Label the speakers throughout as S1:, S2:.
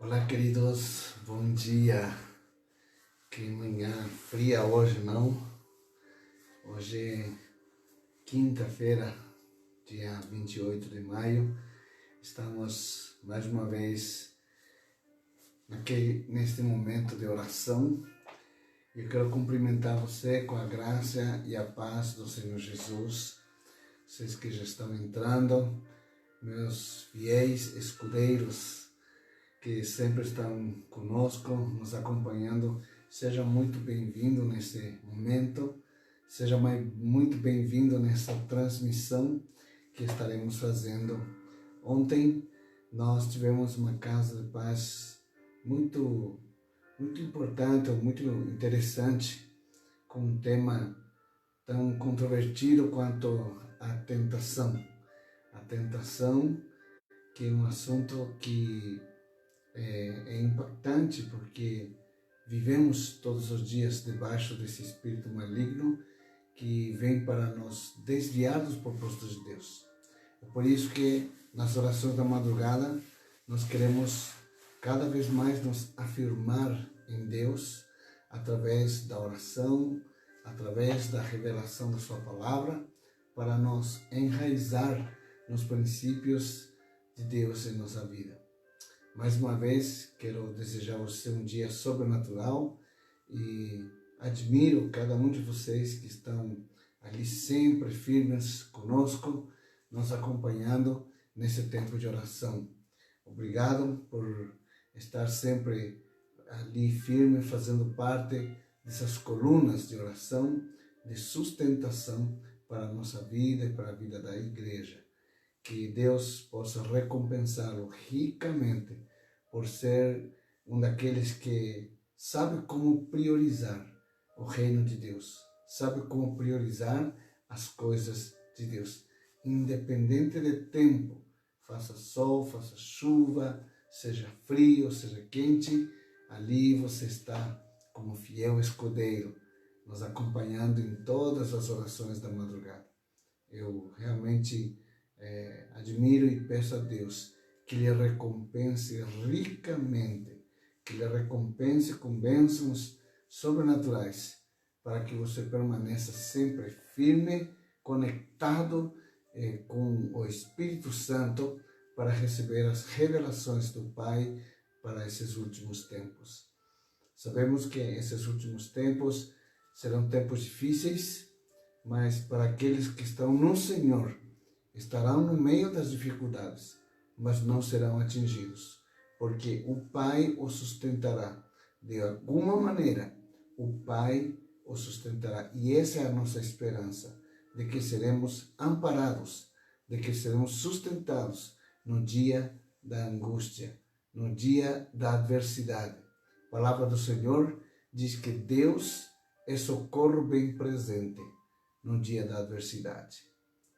S1: Olá, queridos, bom dia. Que manhã fria hoje, não? Hoje é quinta-feira, dia 28 de maio. Estamos mais uma vez neste momento de oração. Eu quero cumprimentar você com a graça e a paz do Senhor Jesus. Vocês que já estão entrando, meus fiéis escudeiros, que sempre estão conosco, nos acompanhando. Seja muito bem-vindo nesse momento, seja muito bem-vindo nessa transmissão que estaremos fazendo. Ontem nós tivemos uma casa de paz muito importante, muito interessante, com um tema tão controvertido quanto a tentação. A tentação, que é um assunto que é impactante, porque vivemos todos os dias debaixo desse espírito maligno que vem para nos desviar dos propósitos de Deus. É por isso que nas orações da madrugada nós queremos cada vez mais nos afirmar em Deus através da oração, através da revelação da sua palavra, para nos enraizar nos princípios de Deus em nossa vida. Mais uma vez, quero desejar a você um dia sobrenatural e admiro cada um de vocês que estão ali sempre firmes conosco, nos acompanhando nesse tempo de oração. Obrigado por estar sempre ali firme, fazendo parte dessas colunas de oração, de sustentação para a nossa vida e para a vida da igreja. Que Deus possa recompensá-lo ricamente por ser um daqueles que sabe como priorizar o reino de Deus, sabe como priorizar as coisas de Deus, independente de tempo, faça sol, faça chuva, seja frio, seja quente, ali você está como fiel escudeiro, nos acompanhando em todas as orações da madrugada. Eu realmente admiro e peço a Deus que lhe recompense ricamente, que lhe recompense com bênçãos sobrenaturais, para que você permaneça sempre firme, conectado com o Espírito Santo, para receber as revelações do Pai para esses últimos tempos. Sabemos que esses últimos tempos serão tempos difíceis, mas para aqueles que estão no Senhor, estarão no meio das dificuldades, mas não serão atingidos, porque o Pai os sustentará. De alguma maneira, o Pai os sustentará. E essa é a nossa esperança, de que seremos amparados, de que seremos sustentados no dia da angústia, no dia da adversidade. A palavra do Senhor diz que Deus é socorro bem presente no dia da adversidade.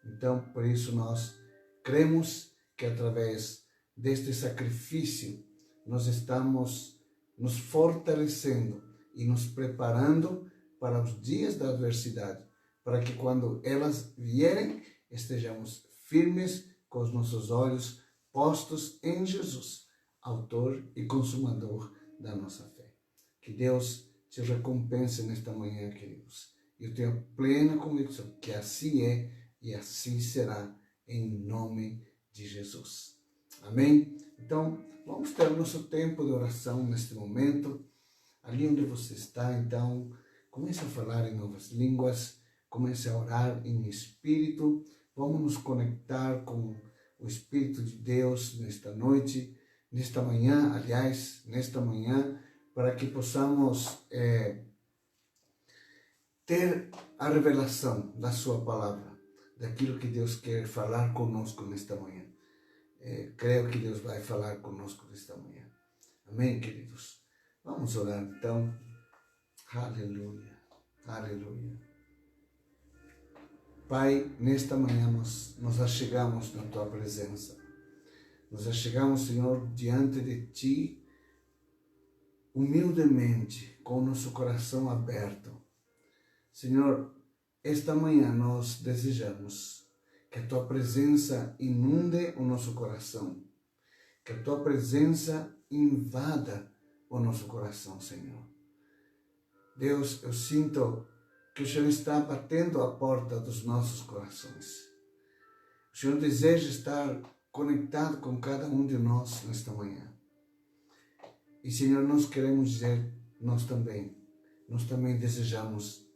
S1: Então, por isso nós cremos que através deste sacrifício nós estamos nos fortalecendo e nos preparando para os dias da adversidade, para que quando elas vierem, estejamos firmes com os nossos olhos postos em Jesus, autor e consumador da nossa fé. Que Deus te recompense nesta manhã, queridos. Eu tenho plena convicção que assim é e assim será, em nome de Jesus. Amém? Então, vamos ter o nosso tempo de oração neste momento. Ali onde você está, então, comece a falar em novas línguas, comece a orar em espírito. Vamos nos conectar com o Espírito de Deus nesta noite, nesta manhã, para que possamos ter a revelação da sua palavra, daquilo que Deus quer falar conosco nesta manhã. Creio que Deus vai falar conosco nesta manhã. Amém, queridos? Vamos orar então. Aleluia, aleluia. Pai, nesta manhã nós achegamos na Tua presença. Nós achegamos, Senhor, diante de Ti, humildemente, com o nosso coração aberto. Senhor, esta manhã nós desejamos que a Tua presença inunde o nosso coração, Que a tua presença invada o nosso coração, Senhor. Deus, eu sinto que o Senhor está batendo a porta dos nossos corações. O Senhor deseja estar conectado com cada um de nós nesta manhã. E, Senhor, nós queremos dizer, nós também desejamos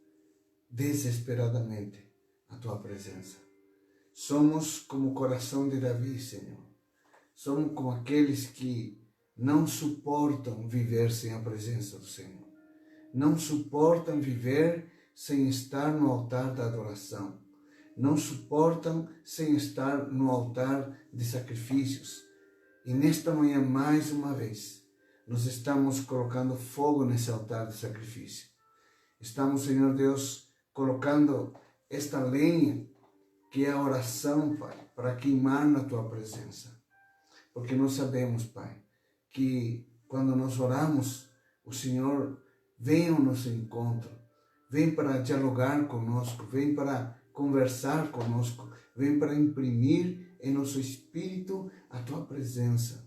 S1: desesperadamente a tua presença. Somos como o coração de Davi, Senhor. Somos como aqueles que não suportam viver sem a presença do Senhor. Não suportam viver sem estar no altar da adoração. Não suportam sem estar no altar de sacrifícios. E nesta manhã, mais uma vez, nós estamos colocando fogo nesse altar de sacrifício. Estamos, Senhor Deus, colocando esta lenha, que é a oração, Pai, para queimar na tua presença. Porque nós sabemos, Pai, que quando nós oramos, o Senhor vem ao nosso encontro, vem para dialogar conosco, vem para conversar conosco, vem para imprimir em nosso espírito a tua presença,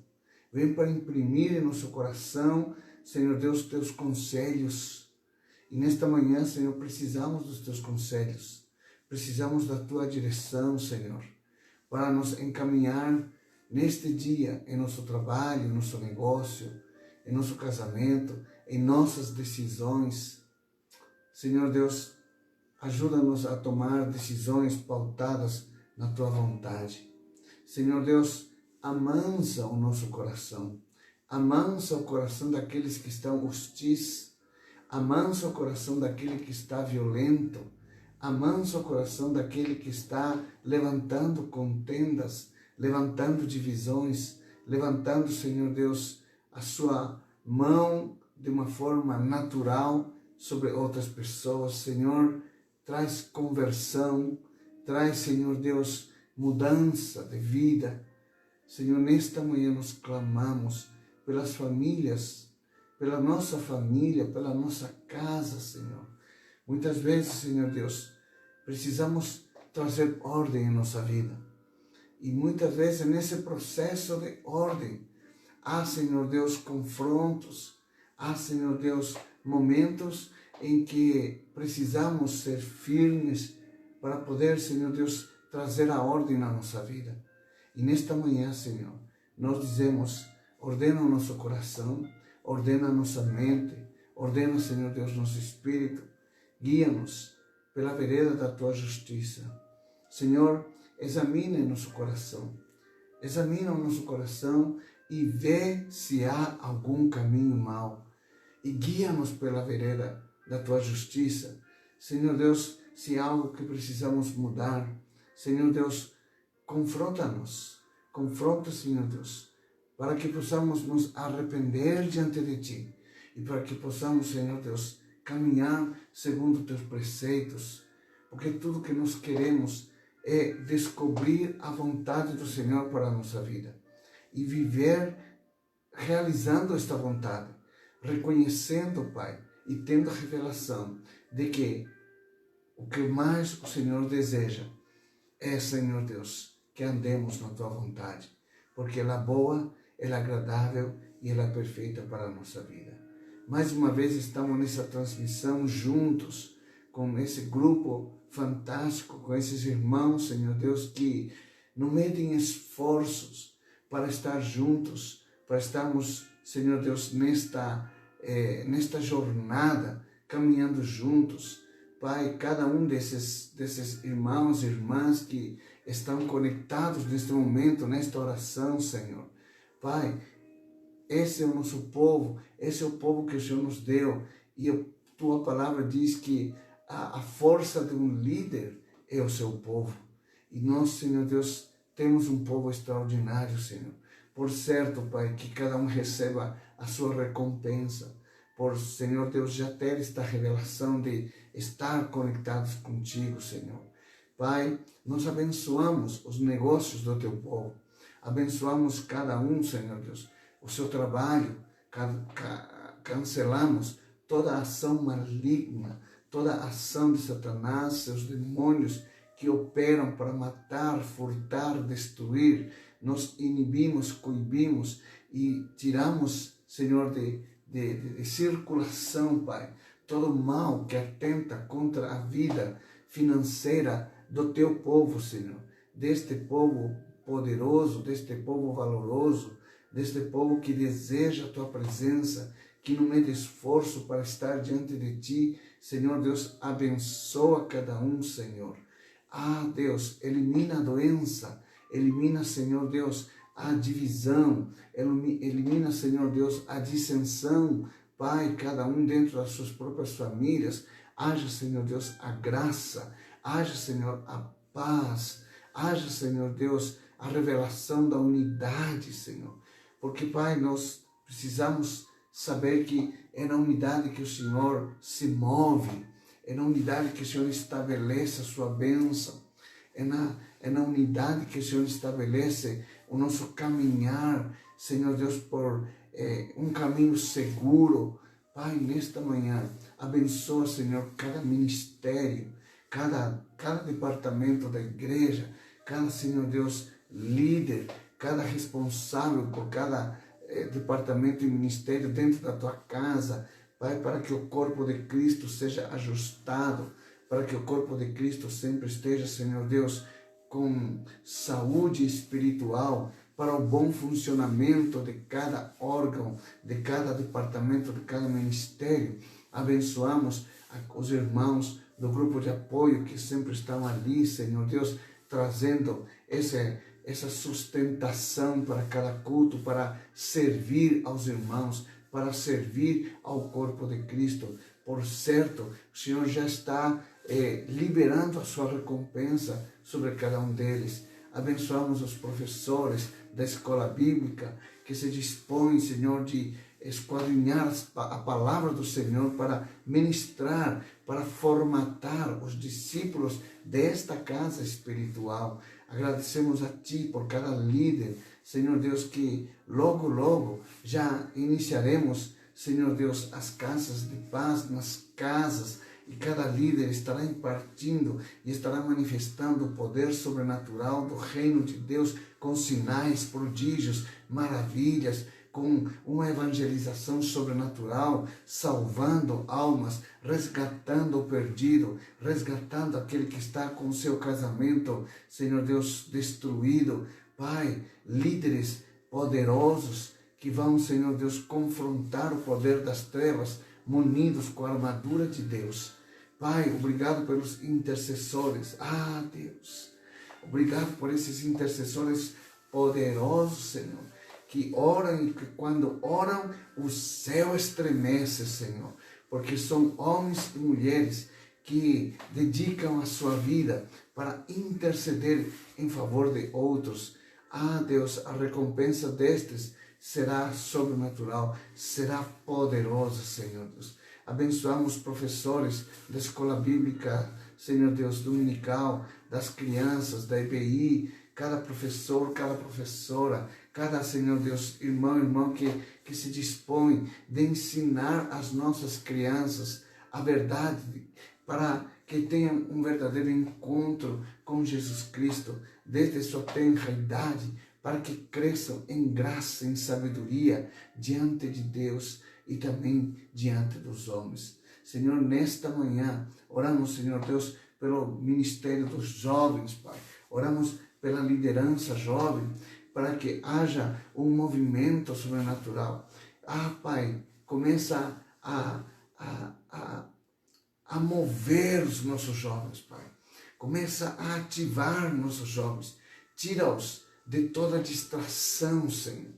S1: vem para imprimir em nosso coração, Senhor Deus, teus conselhos. E nesta manhã, Senhor, precisamos dos teus conselhos, precisamos da tua direção, Senhor, para nos encaminhar neste dia em nosso trabalho, em nosso negócio, em nosso casamento, em nossas decisões. Senhor Deus, ajuda-nos a tomar decisões pautadas na tua vontade. Senhor Deus, amansa o nosso coração, amansa o coração daqueles que estão hostis, amansa o coração daquele que está violento, amansa o coração daquele que está levantando contendas, levantando divisões, levantando, Senhor Deus, a sua mão de uma forma natural sobre outras pessoas. Senhor, traz conversão, traz, Senhor Deus, mudança de vida. Senhor, nesta manhã nós clamamos pelas famílias, pela nossa família, pela nossa casa, Senhor. Muitas vezes, Senhor Deus, precisamos trazer ordem em nossa vida. E muitas vezes nesse processo de ordem, há, Senhor Deus, confrontos, há, Senhor Deus, momentos em que precisamos ser firmes para poder, Senhor Deus, trazer a ordem na nossa vida. E nesta manhã, Senhor, nós dizemos, ordena o nosso coração, ordena a nossa mente, ordena, Senhor Deus, nosso espírito, guia-nos pela vereda da tua justiça. Senhor, examina nosso coração, examina o nosso coração e vê se há algum caminho mau e guia-nos pela vereda da tua justiça. Senhor Deus, se há algo que precisamos mudar, Senhor Deus, confronta-nos, confronta, Senhor Deus, para que possamos nos arrepender diante de ti e para que possamos, Senhor Deus, caminhar segundo teus preceitos, porque tudo que nós queremos é descobrir a vontade do Senhor para a nossa vida e viver realizando esta vontade, reconhecendo, Pai, e tendo a revelação de que o que mais o Senhor deseja é, Senhor Deus, que andemos na tua vontade, porque ela é boa, ela é agradável e ela é perfeita para a nossa vida. Mais uma vez estamos nessa transmissão juntos com esse grupo fantástico, com esses irmãos, Senhor Deus, que não medem esforços para estar juntos, para estarmos, Senhor Deus, nesta jornada, caminhando juntos. Pai, cada um desses irmãos e irmãs que estão conectados neste momento, nesta oração, Senhor. Pai, esse é o nosso povo, esse é o povo que o Senhor nos deu. E a tua palavra diz que a força de um líder é o seu povo. E nós, Senhor Deus, temos um povo extraordinário, Senhor. Por certo, Pai, que cada um receba a sua recompensa. Por, Senhor Deus, já ter esta revelação de estar conectados contigo, Senhor. Pai, nós abençoamos os negócios do teu povo. Abençoamos cada um, Senhor Deus, o seu trabalho. Cancelamos toda ação maligna, toda ação de Satanás, seus demônios que operam para matar, furtar, destruir. nós inibimos, coibimos e tiramos, Senhor, de circulação, Pai, todo mal que atenta contra a vida financeira do teu povo, Senhor, deste povo poderoso, deste povo valoroso, deste povo que deseja a tua presença, que não mede esforço para estar diante de ti. Senhor Deus, abençoa cada um, Senhor. Ah, Deus, elimina a doença, elimina, Senhor Deus, a divisão, elimina, Senhor Deus, a dissensão, Pai, cada um dentro das suas próprias famílias. Haja, Senhor Deus, a graça, haja, Senhor, a paz, haja, Senhor Deus, a revelação da unidade, Senhor. Porque, Pai, nós precisamos saber que é na unidade que o Senhor se move, é na unidade que o Senhor estabelece a sua bênção, é na unidade que o Senhor estabelece o nosso caminhar, Senhor Deus, por um caminho seguro. Pai, nesta manhã, abençoa, Senhor, cada ministério, cada departamento da igreja, cada, Senhor Deus, líder, cada responsável por cada departamento e ministério dentro da tua casa, Pai, para que o corpo de Cristo seja ajustado, para que o corpo de Cristo sempre esteja, Senhor Deus, com saúde espiritual, para o bom funcionamento de cada órgão, de cada departamento, de cada ministério. Abençoamos os irmãos do grupo de apoio que sempre estão ali, Senhor Deus, trazendo essa sustentação para cada culto, para servir aos irmãos, para servir ao corpo de Cristo. Por certo, o Senhor já está liberando a sua recompensa sobre cada um deles. Abençoamos os professores da escola bíblica que se dispõem, Senhor, de esquadrinhar a palavra do Senhor para ministrar, para formatar os discípulos desta casa espiritual. Agradecemos a Ti por cada líder, Senhor Deus, que logo, logo já iniciaremos, Senhor Deus, as casas de paz nas casas, e cada líder estará impartindo e estará manifestando o poder sobrenatural do reino de Deus com sinais, prodígios, maravilhas, com uma evangelização sobrenatural, salvando almas, resgatando o perdido, resgatando aquele que está com o seu casamento, Senhor Deus, destruído. Pai, líderes poderosos que vão, Senhor Deus, confrontar o poder das trevas, munidos com a armadura de Deus. Pai, obrigado pelos intercessores. Ah, Deus, obrigado por esses intercessores poderosos, Senhor, que oram e que quando oram o céu estremece, Senhor, porque são homens e mulheres que dedicam a sua vida para interceder em favor de outros. Ah, Deus, a recompensa destes será sobrenatural, será poderosa, Senhor Deus. Abençoamos os professores da escola bíblica, Senhor Deus, dominical, das crianças, da EBI, cada professor, cada professora, cada, Senhor Deus, irmão que se dispõe de ensinar às nossas crianças a verdade, para que tenham um verdadeiro encontro com Jesus Cristo, desde sua tenra idade, para que cresçam em graça, em sabedoria, diante de Deus e também diante dos homens. Senhor, nesta manhã, oramos, Senhor Deus, pelo ministério dos jovens, Pai. Oramos pela liderança jovem, para que haja um movimento sobrenatural. Ah, Pai, começa a mover os nossos jovens, Pai. Começa a ativar nossos jovens. Tira-os de toda distração, Senhor.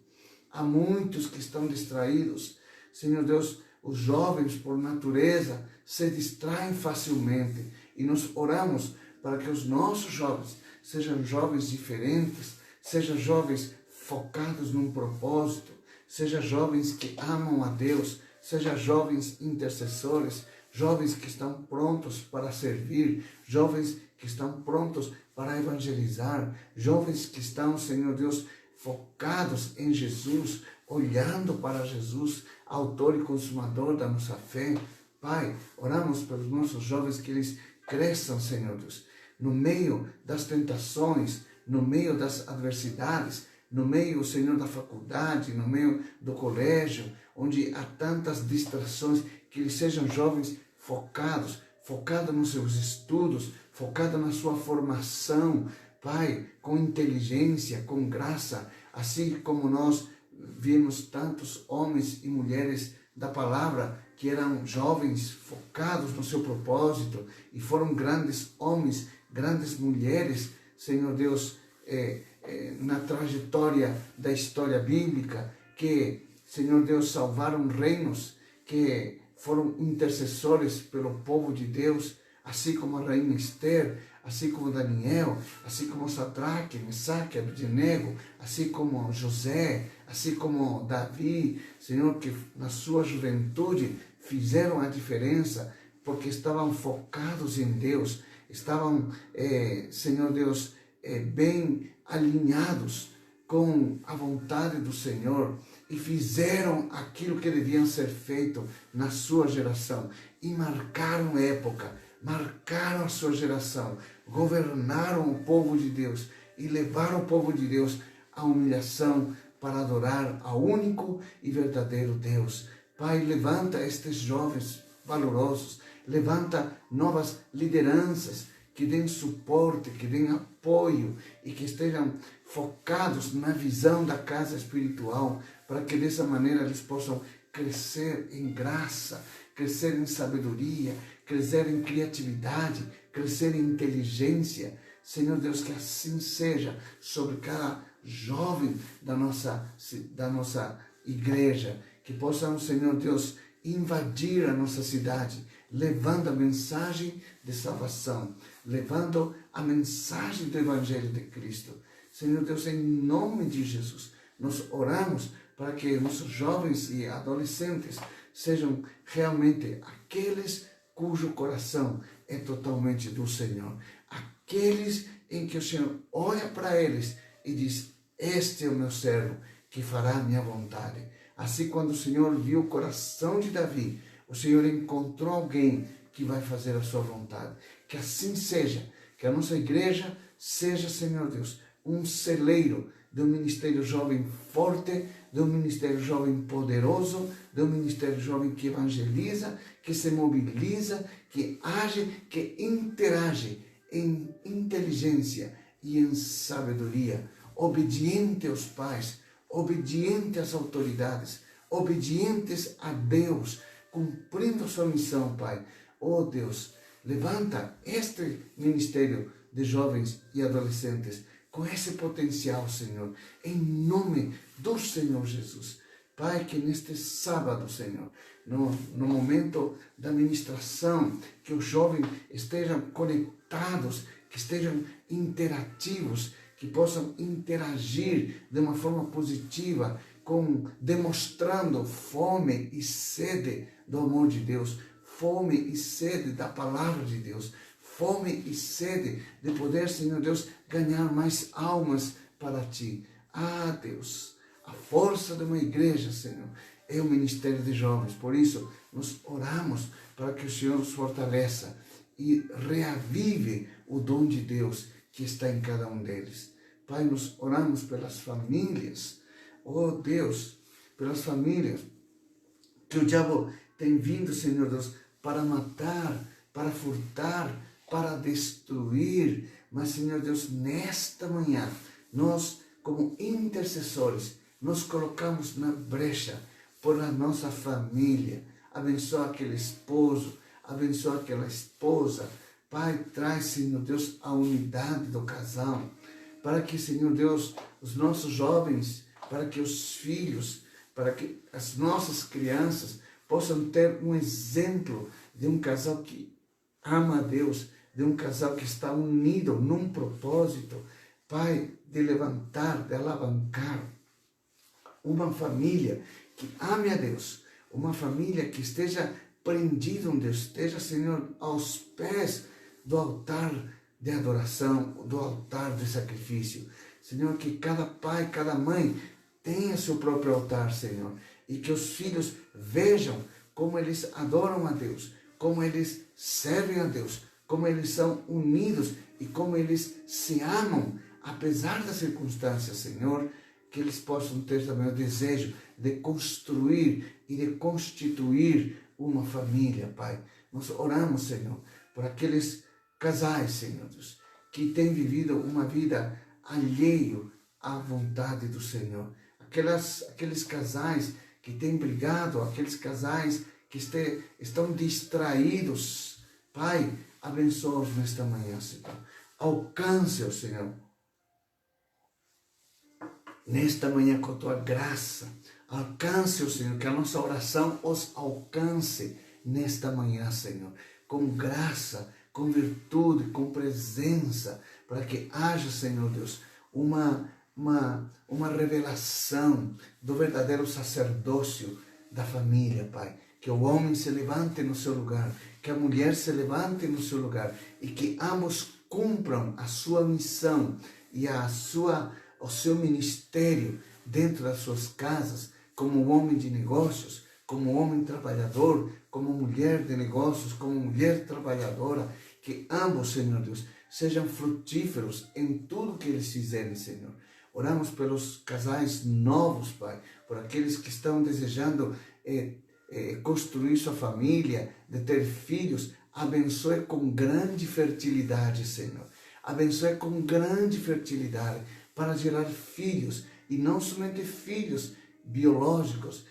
S1: Há muitos que estão distraídos. Senhor Deus, os jovens, por natureza, se distraem facilmente. E nós oramos para que os nossos jovens sejam jovens diferentes, sejam jovens focados num propósito, sejam jovens que amam a Deus, sejam jovens intercessores, jovens que estão prontos para servir, jovens que estão prontos para evangelizar, jovens que estão, Senhor Deus, focados em Jesus, olhando para Jesus, autor e consumador da nossa fé. Pai, oramos pelos nossos jovens que eles cresçam, Senhor Deus, no meio das tentações, no meio das adversidades, no meio, Senhor, da faculdade, no meio do colégio, onde há tantas distrações, que eles sejam jovens focados nos seus estudos, focados na sua formação, Pai, com inteligência, com graça, assim como nós vimos tantos homens e mulheres da palavra que eram jovens focados no seu propósito e foram grandes homens, grandes mulheres, Senhor Deus, na trajetória da história bíblica, que, Senhor Deus, salvaram reinos, que foram intercessores pelo povo de Deus, assim como a rainha Esther, assim como Daniel, assim como Sadraque, Mesaque, Abednego, assim como José, assim como Davi, Senhor, que na sua juventude fizeram a diferença, porque estavam focados em Deus, estavam, Senhor Deus, bem alinhados com a vontade do Senhor e fizeram aquilo que deviam ser feito na sua geração e marcaram época, marcaram a sua geração, governaram o povo de Deus e levaram o povo de Deus à humilhação para adorar ao único e verdadeiro Deus. Pai, levanta estes jovens valorosos, levanta novas lideranças que deem suporte, que deem apoio e que estejam focados na visão da casa espiritual, para que dessa maneira eles possam crescer em graça, crescer em sabedoria, crescer em criatividade, crescer em inteligência. Senhor Deus, que assim seja sobre cada jovem da nossa igreja, que possamos, Senhor Deus, invadir a nossa cidade, levando a mensagem de salvação, levando a mensagem do Evangelho de Cristo. Senhor Deus, em nome de Jesus, nós oramos para que nossos jovens e adolescentes sejam realmente aqueles cujo coração é totalmente do Senhor. Aqueles em que o Senhor olha para eles e diz: este é o meu servo, que fará a minha vontade. Assim, quando o Senhor viu o coração de Davi, o Senhor encontrou alguém que vai fazer a sua vontade. Que assim seja, que a nossa igreja seja, Senhor Deus, um celeiro de um ministério jovem forte, de um ministério jovem poderoso, de um ministério jovem que evangeliza, que se mobiliza, que age, que interage em inteligência e em sabedoria, obediente aos pais, obediente às autoridades, obedientes a Deus, cumprindo sua missão, Pai. Oh Deus, levanta este ministério de jovens e adolescentes com esse potencial, Senhor, em nome do Senhor Jesus. Pai, que neste sábado, Senhor, no momento da ministração, que os jovens estejam conectados, que estejam interativos, que possam interagir de uma forma positiva, demonstrando fome e sede do amor de Deus, fome e sede da palavra de Deus, fome e sede de poder, Senhor Deus, ganhar mais almas para Ti. Ah, Deus, a força de uma igreja, Senhor, é o ministério de jovens. Por isso, nós oramos para que o Senhor os fortaleça e reavive o dom de Deus que está em cada um deles. Pai, nós oramos pelas famílias, oh Deus, pelas famílias que o diabo tem vindo, Senhor Deus, para matar, para furtar, para destruir. Mas, Senhor Deus, nesta manhã, nós, como intercessores, nos colocamos na brecha por a nossa família. Abençoa aquele esposo, abençoa aquela esposa. Pai, traz, Senhor Deus, a unidade do casal, para que, Senhor Deus, os nossos jovens, para que os filhos, para que as nossas crianças possam ter um exemplo de um casal que ama a Deus, de um casal que está unido num propósito, Pai, de levantar, de alavancar uma família que ame a Deus, uma família que esteja prendida em Deus, esteja, Senhor, aos pés do altar de adoração, do altar de sacrifício. Senhor, que cada pai, cada mãe tenha seu próprio altar, Senhor, e que os filhos vejam como eles adoram a Deus, como eles servem a Deus, como eles são unidos e como eles se amam, apesar das circunstâncias, Senhor. que eles possam ter também o desejo de construir e de constituir uma família, Pai. Nós oramos, Senhor, por aqueles casais, Senhor Deus, que têm vivido uma vida alheio à vontade do Senhor. Aqueles casais que têm brigado, aqueles casais que estão distraídos. Pai, abençoa-os nesta manhã, Senhor. Alcance-os, Senhor, nesta manhã com a tua graça. Alcance-os, Senhor, que a nossa oração os alcance nesta manhã, Senhor, com graça, com virtude, com presença, para que haja, Senhor Deus, uma revelação do verdadeiro sacerdócio da família, Pai. Que o homem se levante no seu lugar, que a mulher se levante no seu lugar e que ambos cumpram a sua missão e o seu ministério dentro das suas casas, como homem de negócios, como homem trabalhador, como mulher de negócios, como mulher trabalhadora, que ambos, Senhor Deus, sejam frutíferos em tudo que eles fizerem, Senhor. Oramos pelos casais novos, Pai, por aqueles que estão desejando construir sua família, de ter filhos. Abençoe com grande fertilidade, Senhor. Abençoe com grande fertilidade para gerar filhos, e não somente filhos biológicos,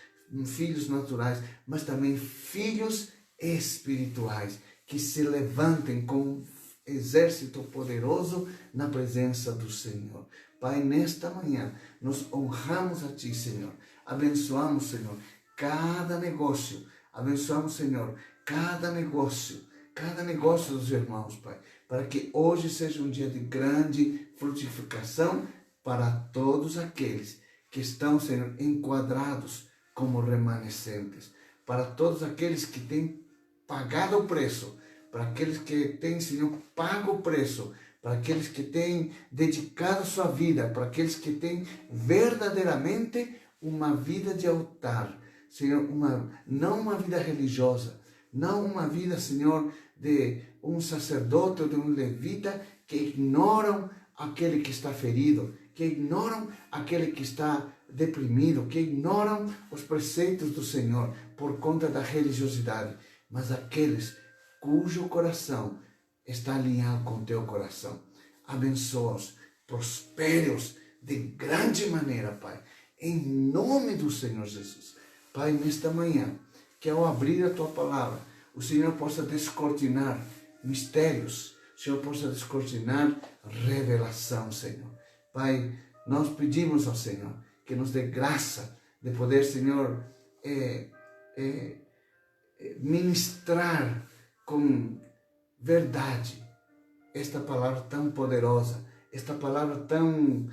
S1: filhos naturais, mas também filhos espirituais, que se levantem com um exército poderoso na presença do Senhor. Pai, nesta manhã, nós honramos a Ti, Senhor. Abençoamos, Senhor, cada negócio. Abençoamos, Senhor, cada negócio dos irmãos, Pai, para que hoje seja um dia de grande frutificação para todos aqueles que estão, Senhor, enquadrados como remanescentes, para todos aqueles que têm pagado o preço, para aqueles que têm, Senhor, pago o preço, para aqueles que têm dedicado sua vida, para aqueles que têm verdadeiramente uma vida de altar, Senhor, não uma vida religiosa, não uma vida, Senhor, de um sacerdote ou de um levita que ignoram aquele que está ferido, que ignoram aquele que está deprimido, que ignoram os preceitos do Senhor por conta da religiosidade, mas aqueles cujo coração está alinhado com o teu coração. Abençoa-os, prospere-os de grande maneira, Pai, em nome do Senhor Jesus. Pai, nesta manhã, que ao abrir a Tua palavra, o Senhor possa descortinar mistérios, o Senhor possa descortinar revelação, Senhor. Pai, nós pedimos ao Senhor que nos dê graça de poder, Senhor, ministrar com verdade esta palavra tão poderosa, esta palavra tão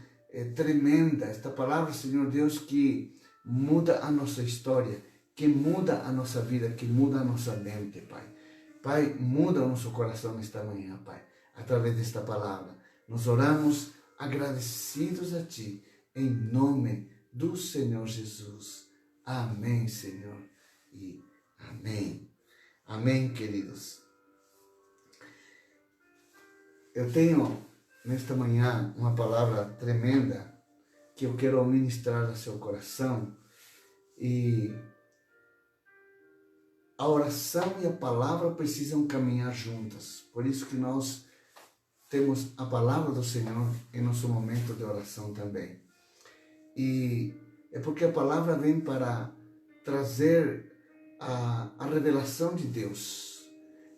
S1: tremenda, esta palavra, Senhor Deus, que muda a nossa história, que muda a nossa vida, que muda a nossa mente, Pai. Pai, muda o nosso coração nesta manhã, Pai, através desta palavra. Nós oramos agradecidos a Ti, em nome do Senhor Jesus. Amém, Senhor, e amém. Amém, queridos. Eu tenho nesta manhã uma palavra tremenda que eu quero ministrar ao seu coração, e a oração e a palavra precisam caminhar juntas. Por isso que nós temos a palavra do Senhor em nosso momento de oração também. E é porque a palavra vem para trazer a revelação de Deus,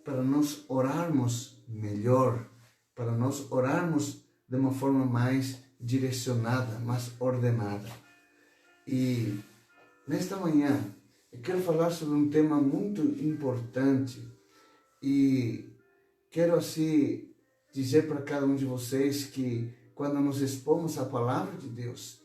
S1: para nós orarmos melhor, para nós orarmos de uma forma mais direcionada, mais ordenada. E nesta manhã eu quero falar sobre um tema muito importante, e quero assim dizer para cada um de vocês que quando nos expomos à palavra de Deus,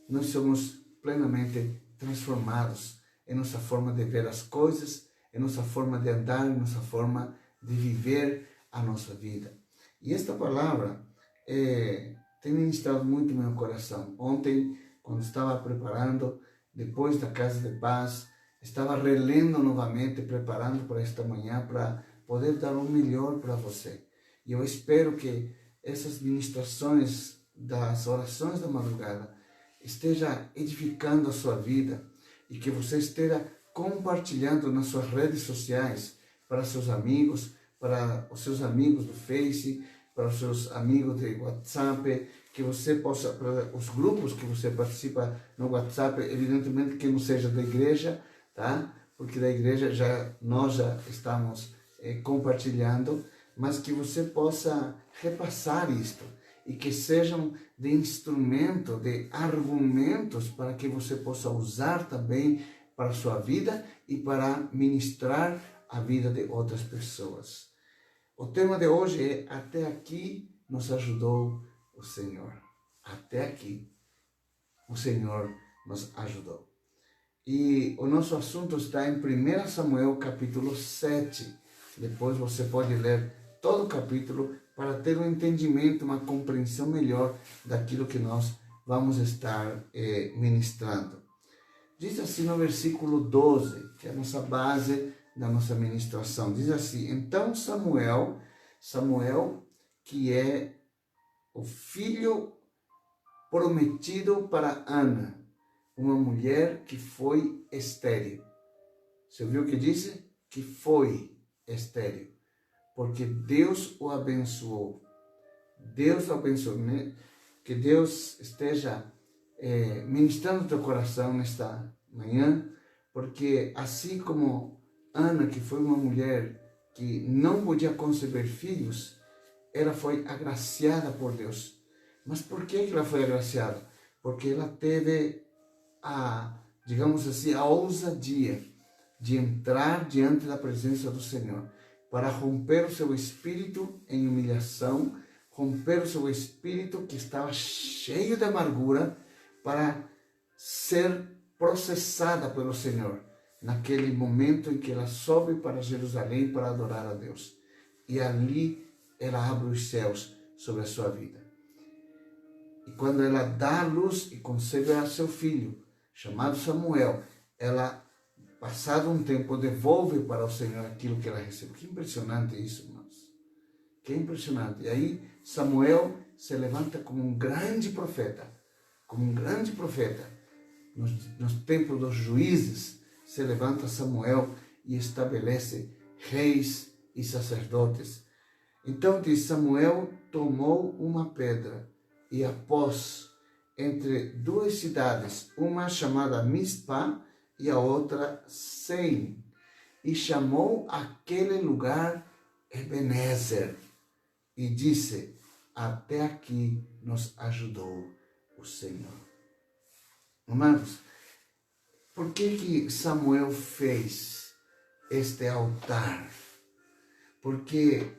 S1: nós somos plenamente transformados em nossa forma de ver as coisas, em nossa forma de andar, em nossa forma de viver a nossa vida. E esta palavra tem ministrado muito no meu coração. Ontem, quando estava preparando, depois da Casa de Paz, estava relendo novamente, preparando para esta manhã, para poder dar o melhor para você. E eu espero que essas ministrações das orações da madrugada esteja edificando a sua vida e que você esteja compartilhando nas suas redes sociais para seus amigos, para os seus amigos do Face, para os seus amigos de WhatsApp, que você possa, para os grupos que você participa no WhatsApp, evidentemente que não seja da igreja, tá? Porque da igreja nós já estamos compartilhando, mas que você possa repassar isto e que sejam de instrumento, de argumentos para que você possa usar também para a sua vida e para ministrar a vida de outras pessoas. O tema de hoje é: até aqui nos ajudou o Senhor. Até aqui o Senhor nos ajudou. E o nosso assunto está em 1 Samuel capítulo 7. Depois você pode ler todo o capítulo para ter um entendimento, uma compreensão melhor daquilo que nós vamos estar ministrando. Diz assim no versículo 12, que é a nossa base da nossa ministração. Diz assim: então Samuel, que é o filho prometido para Ana, uma mulher que foi estéril. Você ouviu o que disse? Que foi estéril. Porque Deus o abençoou. Deus o abençoou. Né? Que Deus esteja ministrando o teu coração nesta manhã, porque assim como Ana, que foi uma mulher que não podia conceber filhos, ela foi agraciada por Deus. Mas por que ela foi agraciada? Porque ela teve digamos assim, a ousadia de entrar diante da presença do Senhor, para romper o seu espírito em humilhação, romper o seu espírito que estava cheio de amargura, para ser processada pelo Senhor, naquele momento em que ela sobe para Jerusalém para adorar a Deus. E ali ela abre os céus sobre a sua vida. E quando ela dá a luz e concebe a seu filho, chamado Samuel, ela, passado um tempo, devolve para o Senhor aquilo que ela recebeu. Que impressionante isso, irmãos. Que impressionante. E aí Samuel se levanta como um grande profeta. Como um grande profeta. Nos tempos dos juízes, se levanta Samuel e estabelece reis e sacerdotes. Então diz: Samuel tomou uma pedra e a pôs entre duas cidades, uma chamada Mispa e a outra Sem, e chamou aquele lugar Ebenezer, e disse: até aqui nos ajudou o Senhor. Amados, por que Samuel fez este altar? Porque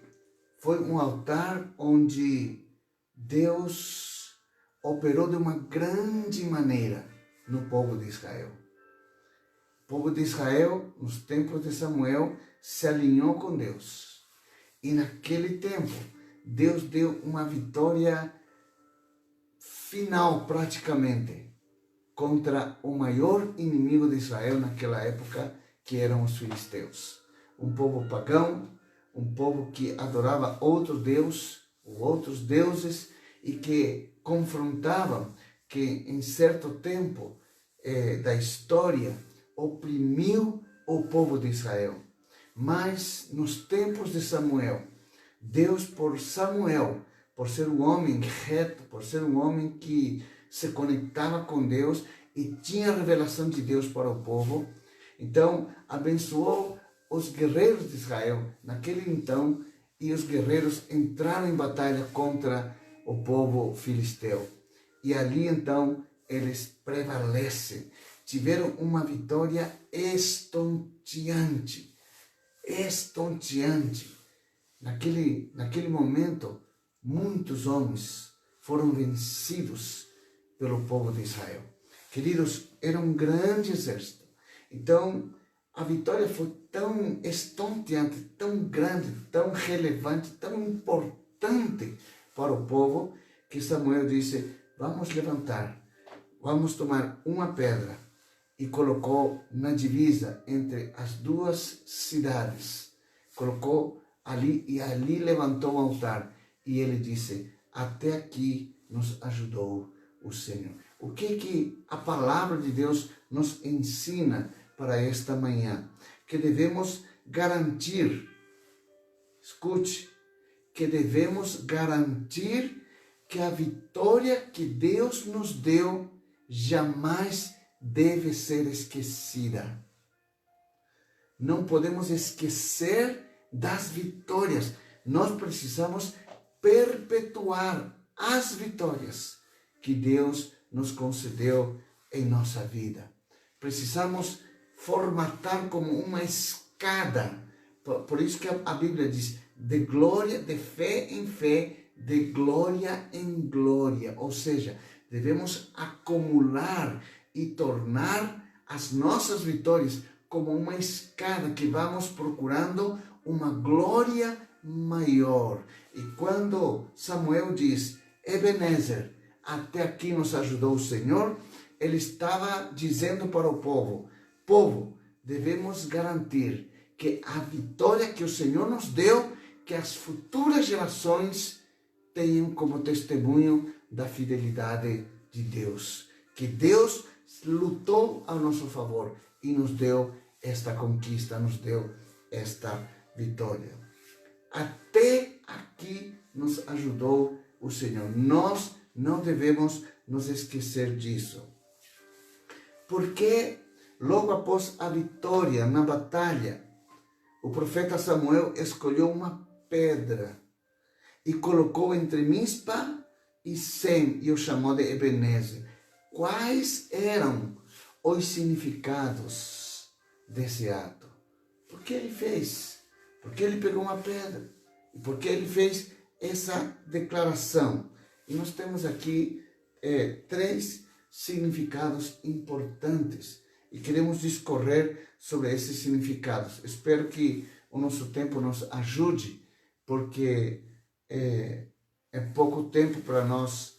S1: foi um altar onde Deus operou de uma grande maneira no povo de Israel. O povo de Israel, nos tempos de Samuel, se alinhou com Deus. E naquele tempo, Deus deu uma vitória final, praticamente, contra o maior inimigo de Israel naquela época, que eram os filisteus. Um povo pagão, um povo que adorava outro Deus, ou outros deuses, e que confrontavam, que em certo tempo da história oprimiu o povo de Israel. Mas nos tempos de Samuel, Deus, por Samuel, por ser um homem reto, por ser um homem que se conectava com Deus e tinha a revelação de Deus para o povo, então abençoou os guerreiros de Israel naquele então, e os guerreiros entraram em batalha contra o povo filisteu. E ali então eles prevalecem, tiveram uma vitória estonteante. Naquele momento, muitos homens foram vencidos pelo povo de Israel. Queridos, era um grande exército. Então, a vitória foi tão estonteante, tão grande, tão relevante, tão importante para o povo, que Samuel disse: vamos levantar, vamos tomar uma pedra, e colocou na divisa entre as duas cidades. Colocou ali, e ali levantou o altar. E ele disse: até aqui nos ajudou o Senhor. O que a palavra de Deus nos ensina para esta manhã? Que devemos garantir, escute, que devemos garantir que a vitória que Deus nos deu jamais deve ser esquecida. Não podemos esquecer das vitórias. Nós precisamos perpetuar as vitórias que Deus nos concedeu em nossa vida. Precisamos formatar como uma escada. Por isso que a Bíblia diz, de glória, de fé em fé, de glória em glória. Ou seja, devemos acumular e tornar as nossas vitórias como uma escada que vamos procurando uma glória maior. E quando Samuel diz, Ebenezer, até aqui nos ajudou o Senhor, ele estava dizendo para o povo, devemos garantir que a vitória que o Senhor nos deu, que as futuras gerações tenham como testemunho da fidelidade de Deus. Que Deus lutou a nosso favor e nos deu esta conquista, nos deu esta vitória. Até aqui nos ajudou o Senhor. Nós não devemos nos esquecer disso. Porque logo após a vitória na batalha, o profeta Samuel escolheu uma pedra e colocou entre Mispa e Sem e o chamou de Ebenezer. Quais eram os significados desse ato? Por que ele fez? Por que ele pegou uma pedra? E por que ele fez essa declaração? E nós temos aqui 3 significados importantes e queremos discorrer sobre esses significados. Espero que o nosso tempo nos ajude, porque é pouco tempo para nós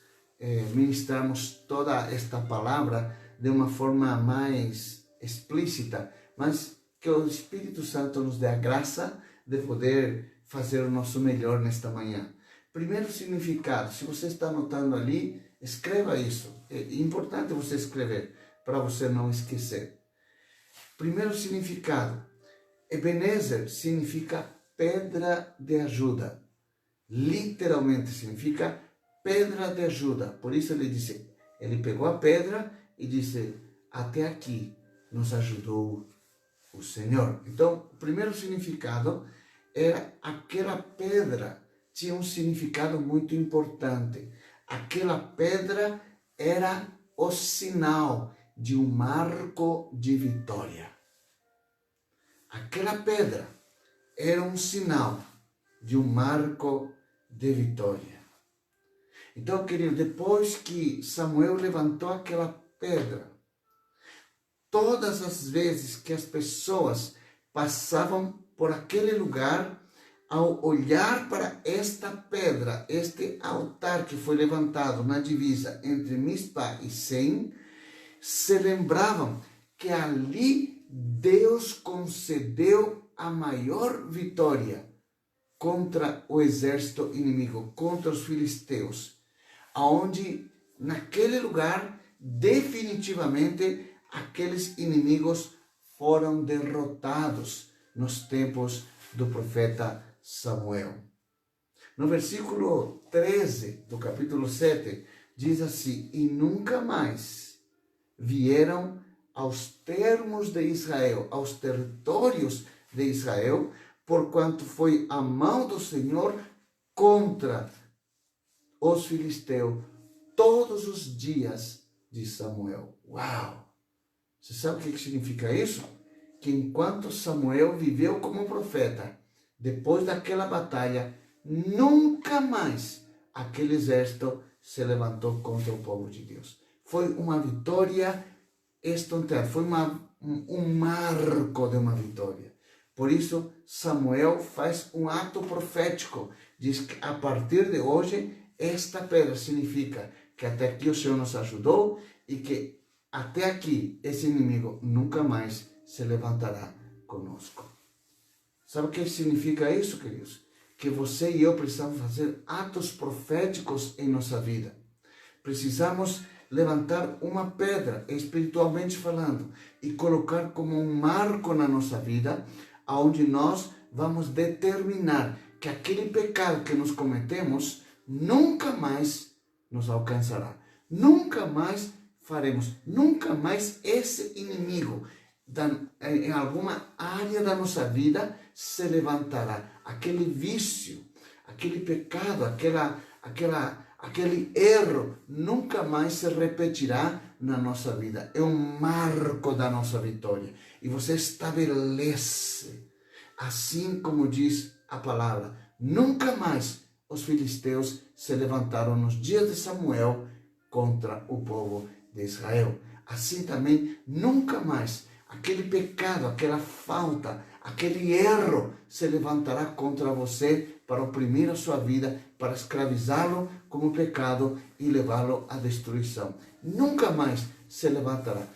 S1: ministrarmos toda esta palavra de uma forma mais explícita, mas que o Espírito Santo nos dê a graça de poder fazer o nosso melhor nesta manhã. Primeiro significado, se você está anotando ali, escreva isso. É importante você escrever, para você não esquecer. Primeiro significado, Ebenezer significa pedra de ajuda. Literalmente significa pedra de ajuda. Por isso ele pegou a pedra e disse, até aqui nos ajudou o Senhor. Então, o primeiro significado era aquela pedra tinha um significado muito importante. Aquela pedra era o sinal de um marco de vitória. Aquela pedra era um sinal de um marco de vitória. Então, querido, depois que Samuel levantou aquela pedra, todas as vezes que as pessoas passavam por aquele lugar, ao olhar para esta pedra, este altar que foi levantado na divisa entre Mispa e Sem, se lembravam que ali Deus concedeu a maior vitória contra o exército inimigo, contra os filisteus, aonde naquele lugar definitivamente aqueles inimigos foram derrotados nos tempos do profeta Samuel. No versículo 13 do capítulo 7, diz assim, e nunca mais vieram aos termos de Israel, aos territórios de Israel, porquanto foi a mão do Senhor contra os filisteus todos os dias de Samuel. Uau! Você sabe o que significa isso? Que enquanto Samuel viveu como profeta, depois daquela batalha, nunca mais aquele exército se levantou contra o povo de Deus. Foi uma vitória estonteante, foi um marco de uma vitória. Por isso, Samuel faz um ato profético. Diz que a partir de hoje, esta pedra significa que até aqui o Senhor nos ajudou e que até aqui esse inimigo nunca mais se levantará conosco. Sabe o que significa isso, queridos? Que você e eu precisamos fazer atos proféticos em nossa vida. Precisamos levantar uma pedra, espiritualmente falando, e colocar como um marco na nossa vida, onde nós vamos determinar que aquele pecado que nós cometemos nunca mais nos alcançará. Nunca mais faremos, nunca mais esse inimigo em alguma área da nossa vida se levantará. Aquele vício, aquele pecado, aquele erro nunca mais se repetirá na nossa vida. É um marco da nossa vitória. E você estabelece, assim como diz a palavra, nunca mais os filisteus se levantaram nos dias de Samuel contra o povo de Israel. Assim também, nunca mais aquele pecado, aquela falta, aquele erro se levantará contra você para oprimir a sua vida, para escravizá-lo como pecado e levá-lo à destruição. Nunca mais se levantará.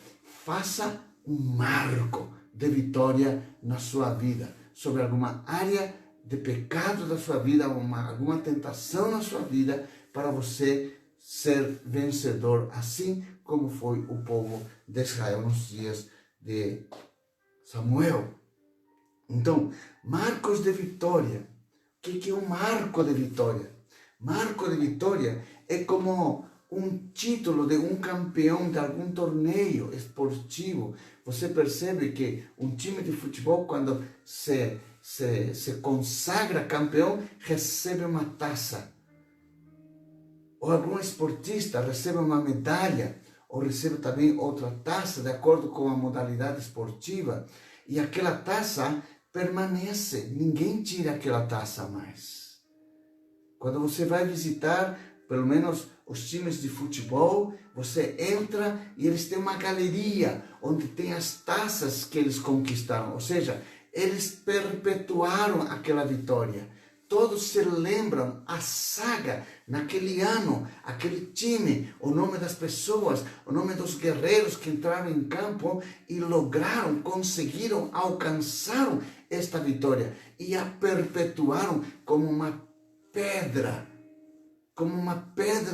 S1: Faça um marco de vitória na sua vida, sobre alguma área de pecado da sua vida, alguma tentação na sua vida, para você ser vencedor, assim como foi o povo de Israel nos dias de Samuel. Então, marcos de vitória. O que é um marco de vitória? Marco de vitória é como um título de um campeão de algum torneio esportivo. Você percebe que um time de futebol, quando se consagra campeão, recebe uma taça. Ou algum esportista recebe uma medalha, ou recebe também outra taça, de acordo com a modalidade esportiva. E aquela taça permanece, ninguém tira aquela taça mais. Quando você vai visitar, pelo menos os times de futebol, você entra e eles têm uma galeria onde tem as taças que eles conquistaram. Ou seja, eles perpetuaram aquela vitória. Todos se lembram a saga naquele ano, aquele time, o nome das pessoas, o nome dos guerreiros que entraram em campo e lograram, conseguiram, alcançaram esta vitória e a perpetuaram como uma pedra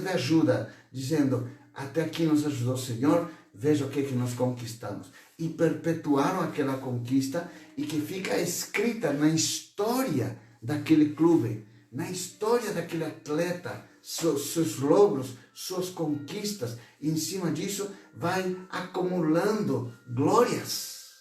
S1: de ajuda, dizendo: até aqui nos ajudou o Senhor, veja o que nós conquistamos. E perpetuaram aquela conquista e que fica escrita na história daquele clube, na história daquele atleta, seus logros, suas conquistas, e em cima disso vai acumulando glórias.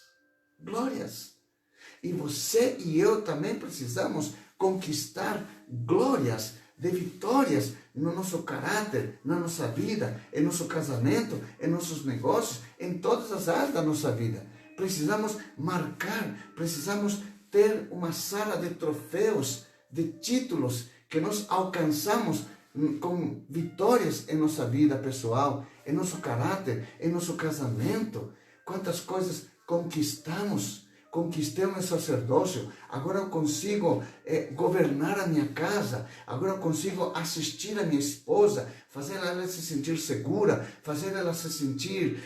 S1: E você e eu também precisamos conquistar glórias de vitórias no nosso caráter, na nossa vida, em nosso casamento, em nossos negócios, em todas as áreas da nossa vida. Precisamos marcar, precisamos ter uma sala de troféus, de títulos que nós alcançamos com vitórias em nossa vida pessoal, em nosso caráter, em nosso casamento. Quantas coisas conquistamos. Conquistei o meu sacerdócio, agora eu consigo governar a minha casa, agora eu consigo assistir a minha esposa, fazer ela se sentir segura, fazer ela se sentir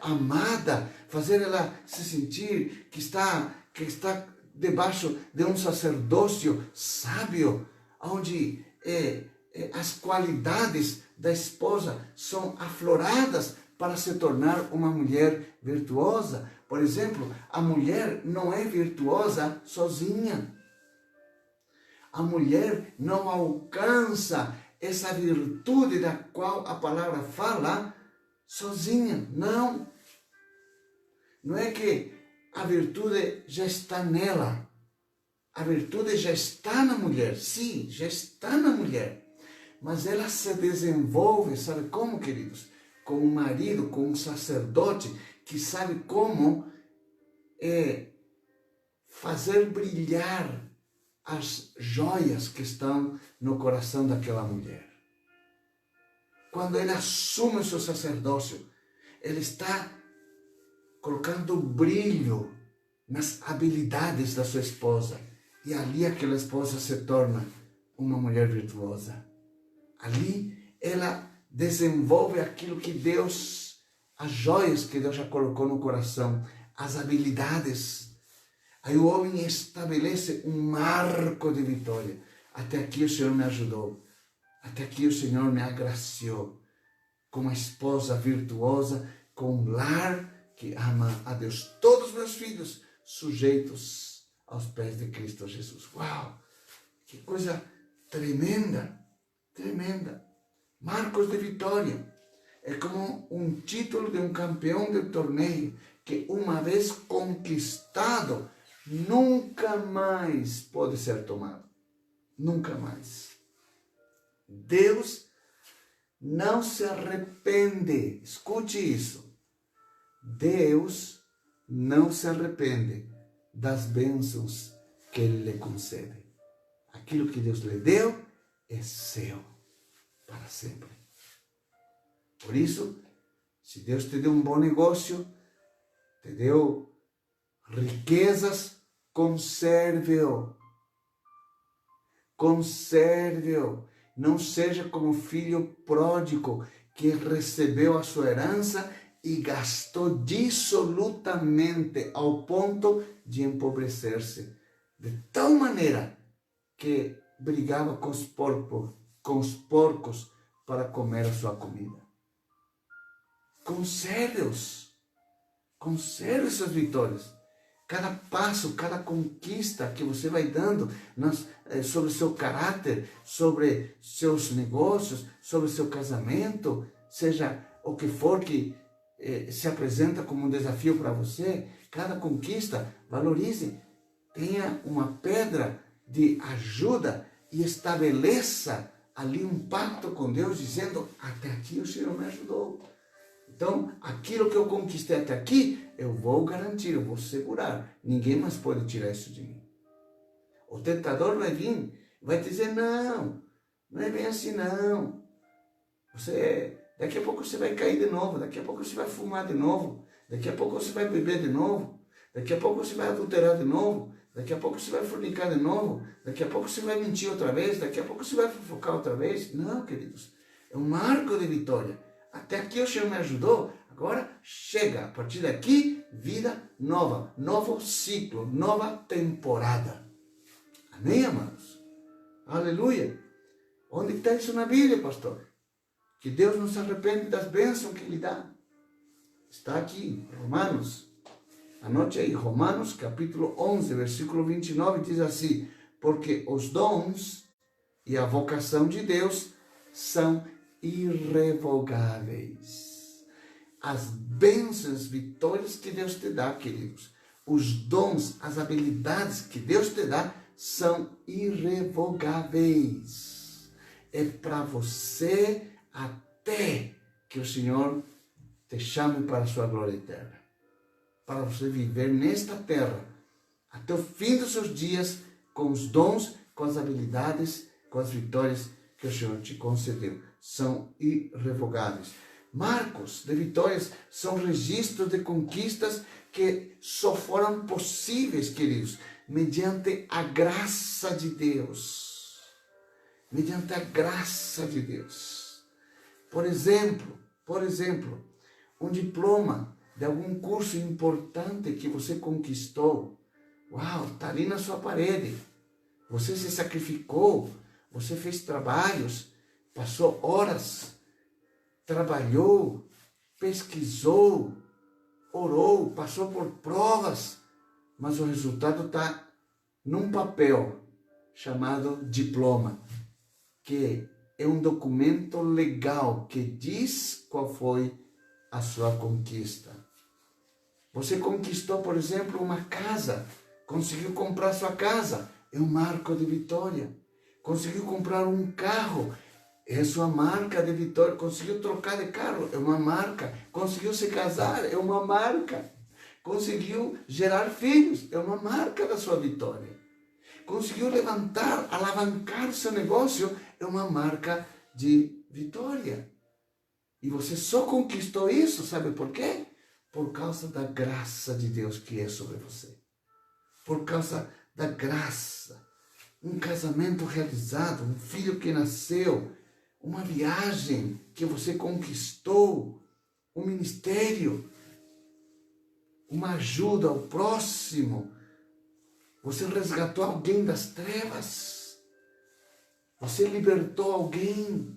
S1: amada, fazer ela se sentir que está debaixo de um sacerdócio sábio, onde as qualidades da esposa são afloradas para se tornar uma mulher virtuosa. Por exemplo, a mulher não é virtuosa sozinha. A mulher não alcança essa virtude da qual a palavra fala sozinha. Não. Não é que a virtude já está nela. A virtude já está na mulher. Sim, já está na mulher. Mas ela se desenvolve, sabe como, queridos? Com um marido, com um sacerdote que sabe como fazer brilhar as joias que estão no coração daquela mulher. Quando ele assume o seu sacerdócio, ele está colocando brilho nas habilidades da sua esposa. E ali aquela esposa se torna uma mulher virtuosa. Ali ela desenvolve aquilo que Deus, as joias que Deus já colocou no coração, as habilidades. Aí o homem estabelece um marco de vitória. Até aqui o Senhor me ajudou. Até aqui o Senhor me agraciou com uma esposa virtuosa, com um lar que ama a Deus. Todos os meus filhos sujeitos aos pés de Cristo Jesus. Uau! Que coisa tremenda, tremenda. Marcos de vitória. É como um título de um campeão de torneio que uma vez conquistado, nunca mais pode ser tomado. Nunca mais. Deus não se arrepende. Escute isso. Deus não se arrepende das bênçãos que Ele lhe concede. Aquilo que Deus lhe deu é seu para sempre. Por isso, se Deus te deu um bom negócio, te deu riquezas, conserve-o. Conserve-o. Não seja como filho pródigo que recebeu a sua herança e gastou dissolutamente ao ponto de empobrecer-se. De tal maneira que brigava com os porcos para comer a sua comida. Conserve-os. Conserve suas vitórias. Cada passo, cada conquista que você vai dando sobre o seu caráter, sobre seus negócios, sobre o seu casamento, seja o que for que se apresenta como um desafio para você, cada conquista, valorize. Tenha uma pedra de ajuda e estabeleça ali um pacto com Deus, dizendo, até aqui o Senhor me ajudou. Então, aquilo que eu conquistei até aqui, eu vou garantir, eu vou segurar. Ninguém mais pode tirar isso de mim. O tentador vai vir, vai dizer, não é bem assim não. Daqui a pouco você vai cair de novo, daqui a pouco você vai fumar de novo, daqui a pouco você vai beber de novo, daqui a pouco você vai adulterar de novo, daqui a pouco você vai fornicar de novo, daqui a pouco você vai mentir outra vez, daqui a pouco você vai fofocar outra vez. Não, queridos, é um marco de vitória. Até aqui o Senhor me ajudou, agora chega, a partir daqui, vida nova, novo ciclo, nova temporada. Amém, amados? Aleluia! Onde está isso na Bíblia, pastor? Que Deus não se arrepende das bênçãos que Ele dá. Está aqui, Romanos. Anote aí, Romanos capítulo 11, versículo 29, diz assim, porque os dons e a vocação de Deus são irrevogáveis. As bênçãos, vitórias que Deus te dá, queridos, os dons, as habilidades que Deus te dá são irrevogáveis. É para você até que o Senhor te chame para a sua glória eterna. Para você viver nesta terra até o fim dos seus dias com os dons, com as habilidades, com as vitórias que o Senhor te concedeu. São irrevogáveis. Marcos de vitórias são registros de conquistas que só foram possíveis, queridos, mediante a graça de Deus. Mediante a graça de Deus. Por exemplo, um diploma de algum curso importante que você conquistou. Uau, está ali na sua parede. Você se sacrificou, você fez trabalhos, passou horas, trabalhou, pesquisou, orou, passou por provas, mas o resultado está num papel chamado diploma, que é um documento legal que diz qual foi a sua conquista. Você conquistou, por exemplo, uma casa, conseguiu comprar sua casa, é um marco de vitória. Conseguiu comprar um carro, é sua marca de vitória. Conseguiu trocar de carro, é uma marca. Conseguiu se casar, é uma marca. Conseguiu gerar filhos, é uma marca da sua vitória. Conseguiu levantar, alavancar o seu negócio, é uma marca de vitória. E você só conquistou isso, sabe por quê? Por causa da graça de Deus que é sobre você. Por causa da graça. Um casamento realizado, um filho que nasceu, uma viagem que você conquistou, um ministério, uma ajuda ao próximo. Você resgatou alguém das trevas. Você libertou alguém.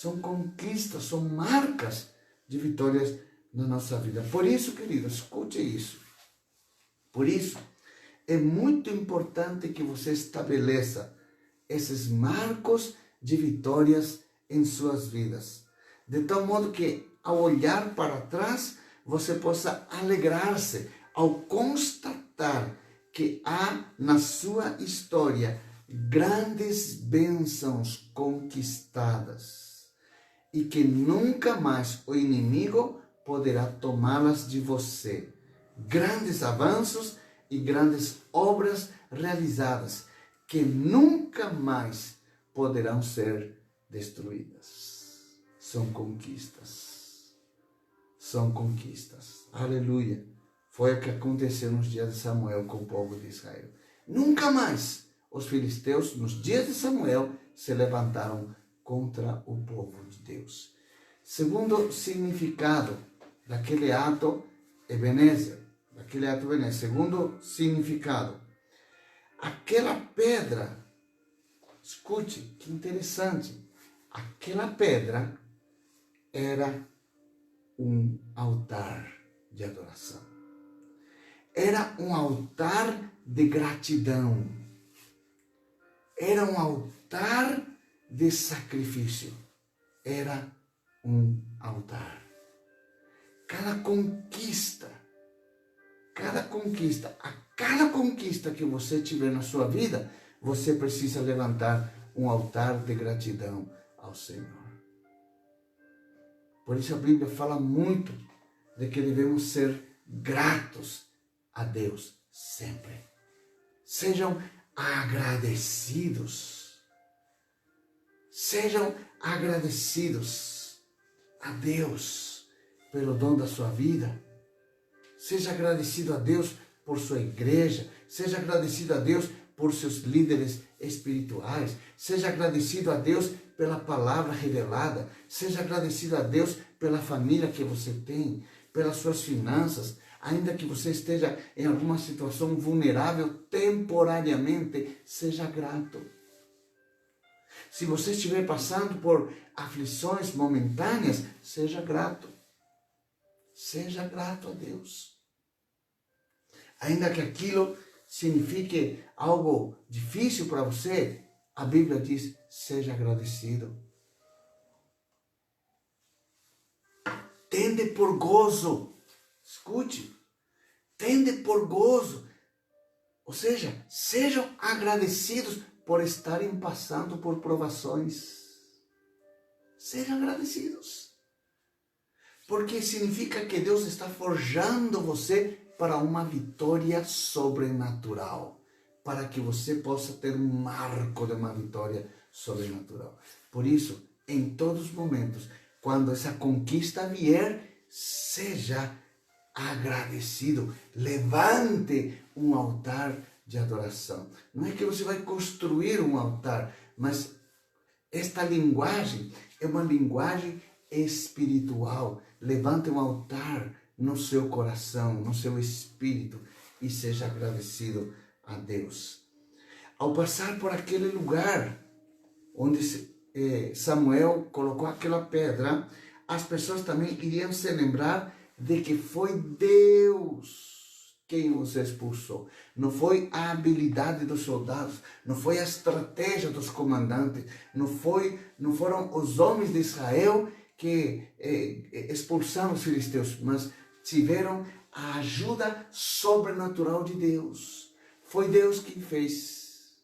S1: são conquistas, são marcas de vitórias na nossa vida. Por isso, querido, escute isso. Por isso, é muito importante que você estabeleça esses marcos de vitórias em suas vidas. De tal modo que, ao olhar para trás, você possa alegrar-se ao constatar que há na sua história grandes bênçãos conquistadas e que nunca mais o inimigo poderá tomá-las de você. Grandes avanços e grandes obras realizadas que nunca mais poderão ser destruídas. São conquistas. São conquistas. Aleluia. Foi o que aconteceu nos dias de Samuel com o povo de Israel. Nunca mais os filisteus, nos dias de Samuel, se levantaram contra o povo de Deus. Segundo significado daquele ato Ebenezer, segundo significado, aquela pedra, escute, que interessante, aquela pedra era um altar de adoração. Era um altar de gratidão. Era um altar de sacrifício. Era um altar. Cada conquista que você tiver na sua vida, você precisa levantar um altar de gratidão ao Senhor. Por isso a Bíblia fala muito de que devemos ser gratos a Deus sempre. Sejam agradecidos. Sejam agradecidos a Deus pelo dom da sua vida. Seja agradecido a Deus por sua igreja. Seja agradecido a Deus por seus líderes espirituais. Seja agradecido a Deus pela palavra revelada. Seja agradecido a Deus pela família que você tem, pelas suas finanças. Ainda que você esteja em alguma situação vulnerável temporariamente, seja grato. Se você estiver passando por aflições momentâneas, seja grato. Seja grato a Deus. Ainda que aquilo signifique algo difícil para você, a Bíblia diz, seja agradecido. Tende por gozo. Escute, tende por gozo. Ou seja, sejam agradecidos por estarem passando por provações. Sejam agradecidos. Porque significa que Deus está forjando você para uma vitória sobrenatural. Para que você possa ter um marco de uma vitória sobrenatural. Por isso, em todos os momentos, quando essa conquista vier, seja agradecido. Levante um altar de adoração. Não é que você vai construir um altar, mas esta linguagem é uma linguagem espiritual. Levante um altar no seu coração, no seu espírito e seja agradecido a Deus. Ao passar por aquele lugar onde Samuel colocou aquela pedra, as pessoas também iriam se lembrar de que foi Deus quem os expulsou. Não foi a habilidade dos soldados, não foi a estratégia dos comandantes, não foram os homens de Israel que expulsaram os filisteus, mas tiveram a ajuda sobrenatural de Deus. Foi Deus quem fez.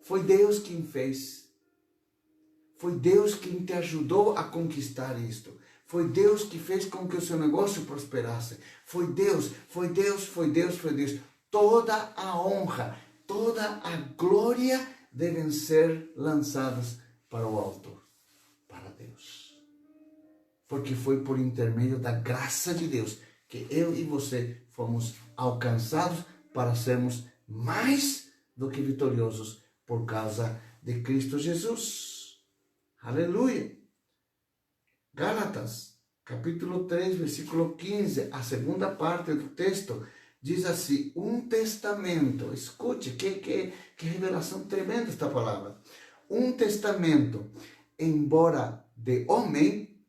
S1: Foi Deus quem fez. Foi Deus quem te ajudou a conquistar isto. Foi Deus que fez com que o seu negócio prosperasse. Foi Deus, foi Deus, foi Deus, foi Deus. Toda a honra, toda a glória devem ser lançadas para o alto, para Deus. Porque foi por intermédio da graça de Deus que eu e você fomos alcançados para sermos mais do que vitoriosos por causa de Cristo Jesus. Aleluia! Gálatas, capítulo 3, versículo 15, a segunda parte do texto, diz assim, um testamento, escute, que revelação tremenda esta palavra. Um testamento, embora de homem,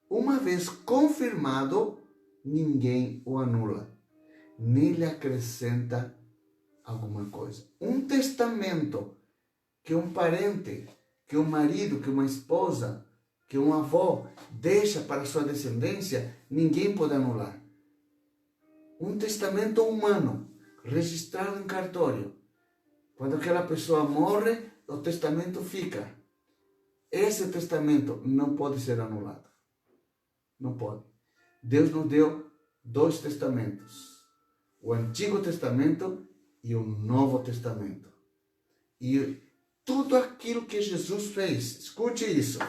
S1: uma vez confirmado, ninguém o anula, nem lhe acrescenta alguma coisa. Um testamento que um parente, que um marido, que uma esposa, que um avô deixa para sua descendência, ninguém pode anular. Um testamento humano, registrado em cartório. Quando aquela pessoa morre, o testamento fica. Esse testamento não pode ser anulado. Não pode. Deus nos deu 2 testamentos. O Antigo Testamento e o Novo Testamento. E tudo aquilo que Jesus fez, escute isso.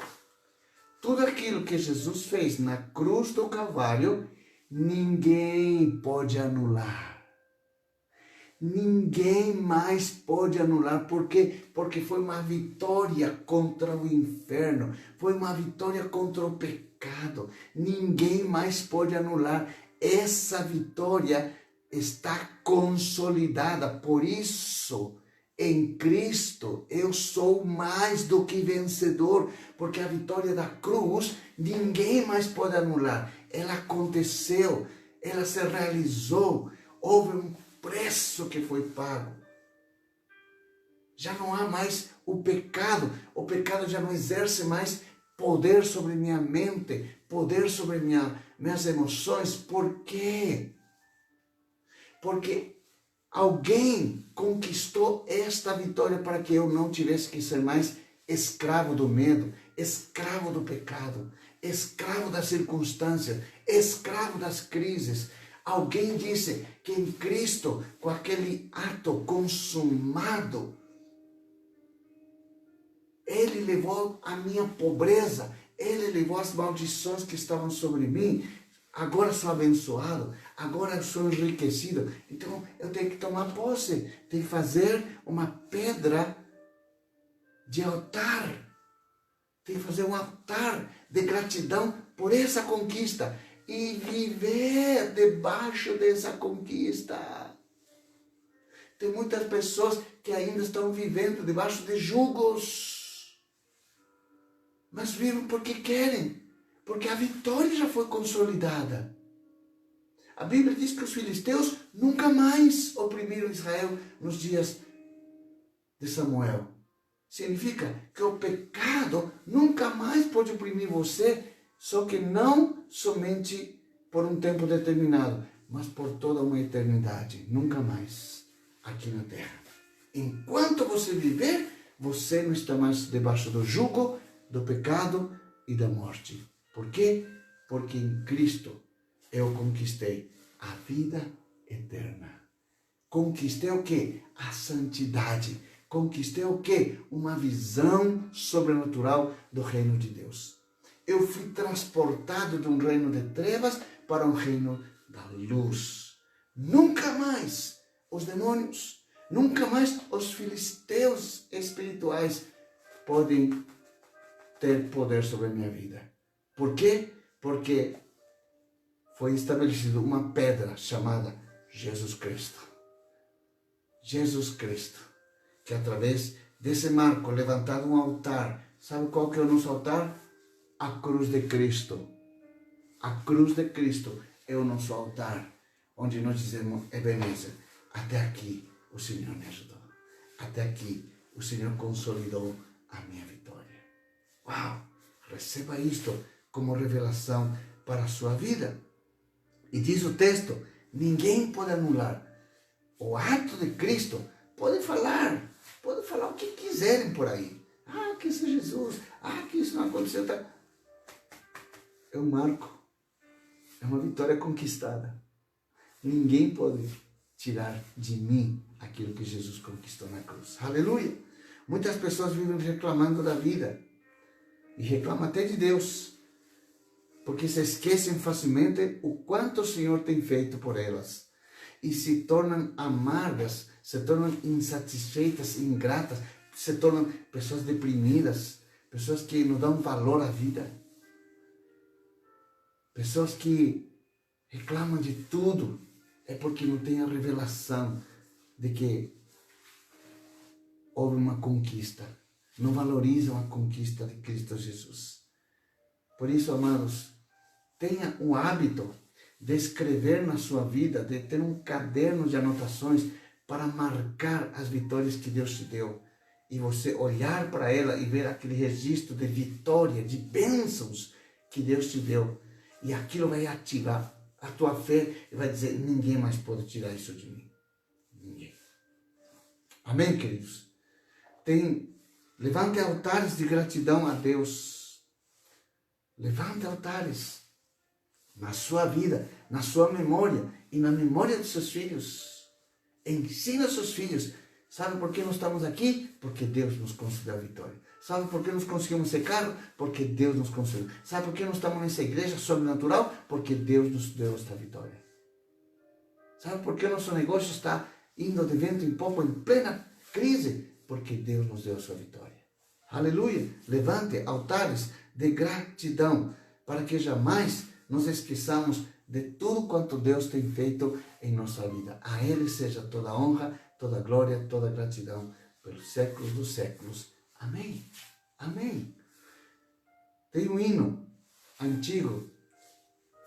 S1: Tudo aquilo que Jesus fez na cruz do Calvário, ninguém pode anular. Ninguém mais pode anular. Por quê? Porque foi uma vitória contra o inferno. Foi uma vitória contra o pecado. Ninguém mais pode anular. Essa vitória está consolidada. Por isso, em Cristo, eu sou mais do que vencedor. Porque a vitória da cruz, ninguém mais pode anular. Ela aconteceu. Ela se realizou. Houve um preço que foi pago. Já não há mais o pecado já não exerce mais poder sobre minha mente, poder sobre minhas emoções. Por quê? Porque alguém conquistou esta vitória para que eu não tivesse que ser mais escravo do medo, escravo do pecado, escravo das circunstâncias, escravo das crises. Alguém disse que em Cristo, com aquele ato consumado, Ele levou a minha pobreza, Ele levou as maldições que estavam sobre mim. Agora sou abençoado, agora sou enriquecido. Então eu tenho que tomar posse, tenho que fazer uma pedra de altar. Tenho que fazer um altar de gratidão por essa conquista. E viver debaixo dessa conquista. Tem muitas pessoas que ainda estão vivendo debaixo de jugos. Mas vivem porque querem. Porque a vitória já foi consolidada. A Bíblia diz que os filisteus nunca mais oprimiram Israel nos dias de Samuel. Significa que o pecado nunca mais pode oprimir você. Só que não somente por um tempo determinado, mas por toda uma eternidade. Nunca mais aqui na terra. Enquanto você viver, você não está mais debaixo do jugo, do pecado e da morte. Por quê? Porque em Cristo eu conquistei a vida eterna. Conquistei o quê? A santidade. Conquistei o quê? Uma visão sobrenatural do reino de Deus. Eu fui transportado de um reino de trevas para um reino da luz. Nunca mais os demônios, nunca mais os filisteus espirituais podem ter poder sobre a minha vida. Por quê? Porque foi estabelecida uma pedra chamada Jesus Cristo. Jesus Cristo, que através desse marco levantado um altar. Sabe qual que é o nosso altar? A cruz de Cristo. A cruz de Cristo é o nosso altar, onde nós dizemos, Ebenezer, até aqui o Senhor me ajudou. Até aqui o Senhor consolidou a minha vitória. Uau! Receba isto como revelação para a sua vida. E diz o texto, ninguém pode anular. O ato de Cristo pode falar o que quiserem por aí. Ah, que isso é Jesus. Ah, que isso não aconteceu. Tá? É um marco. É uma vitória conquistada. Ninguém pode tirar de mim aquilo que Jesus conquistou na cruz. Aleluia! Muitas pessoas vivem reclamando da vida. E reclamam até de Deus. Porque se esquecem facilmente o quanto o Senhor tem feito por elas. E se tornam amargas, se tornam insatisfeitas, ingratas, se tornam pessoas deprimidas, pessoas que não dão valor à vida. Pessoas que reclamam de tudo, é porque não têm a revelação de que houve uma conquista. Não valorizam a conquista de Cristo Jesus. Por isso, amados, tenha o hábito de escrever na sua vida, de ter um caderno de anotações para marcar as vitórias que Deus te deu. E você olhar para ela e ver aquele registro de vitória, de bênçãos que Deus te deu. E aquilo vai ativar a tua fé e vai dizer, ninguém mais pode tirar isso de mim. Ninguém. Amém, queridos? Levante altares de gratidão a Deus. Levante altares na sua vida, na sua memória e na memória dos seus filhos. Ensina seus filhos. Sabe por que nós estamos aqui? Porque Deus nos concedeu a vitória. Sabe por que nós conseguimos esse carro? Porque Deus nos concedeu. Sabe por que nós estamos nessa igreja sobrenatural? Porque Deus nos deu esta vitória. Sabe por que nosso negócio está indo de vento em popa em plena crise? Porque Deus nos deu a sua vitória. Aleluia! Levante altares de gratidão para que jamais nos esqueçamos de tudo quanto Deus tem feito em nossa vida. A Ele seja toda a honra, toda a glória, toda a gratidão pelos séculos dos séculos. Amém. Amém. Tem um hino antigo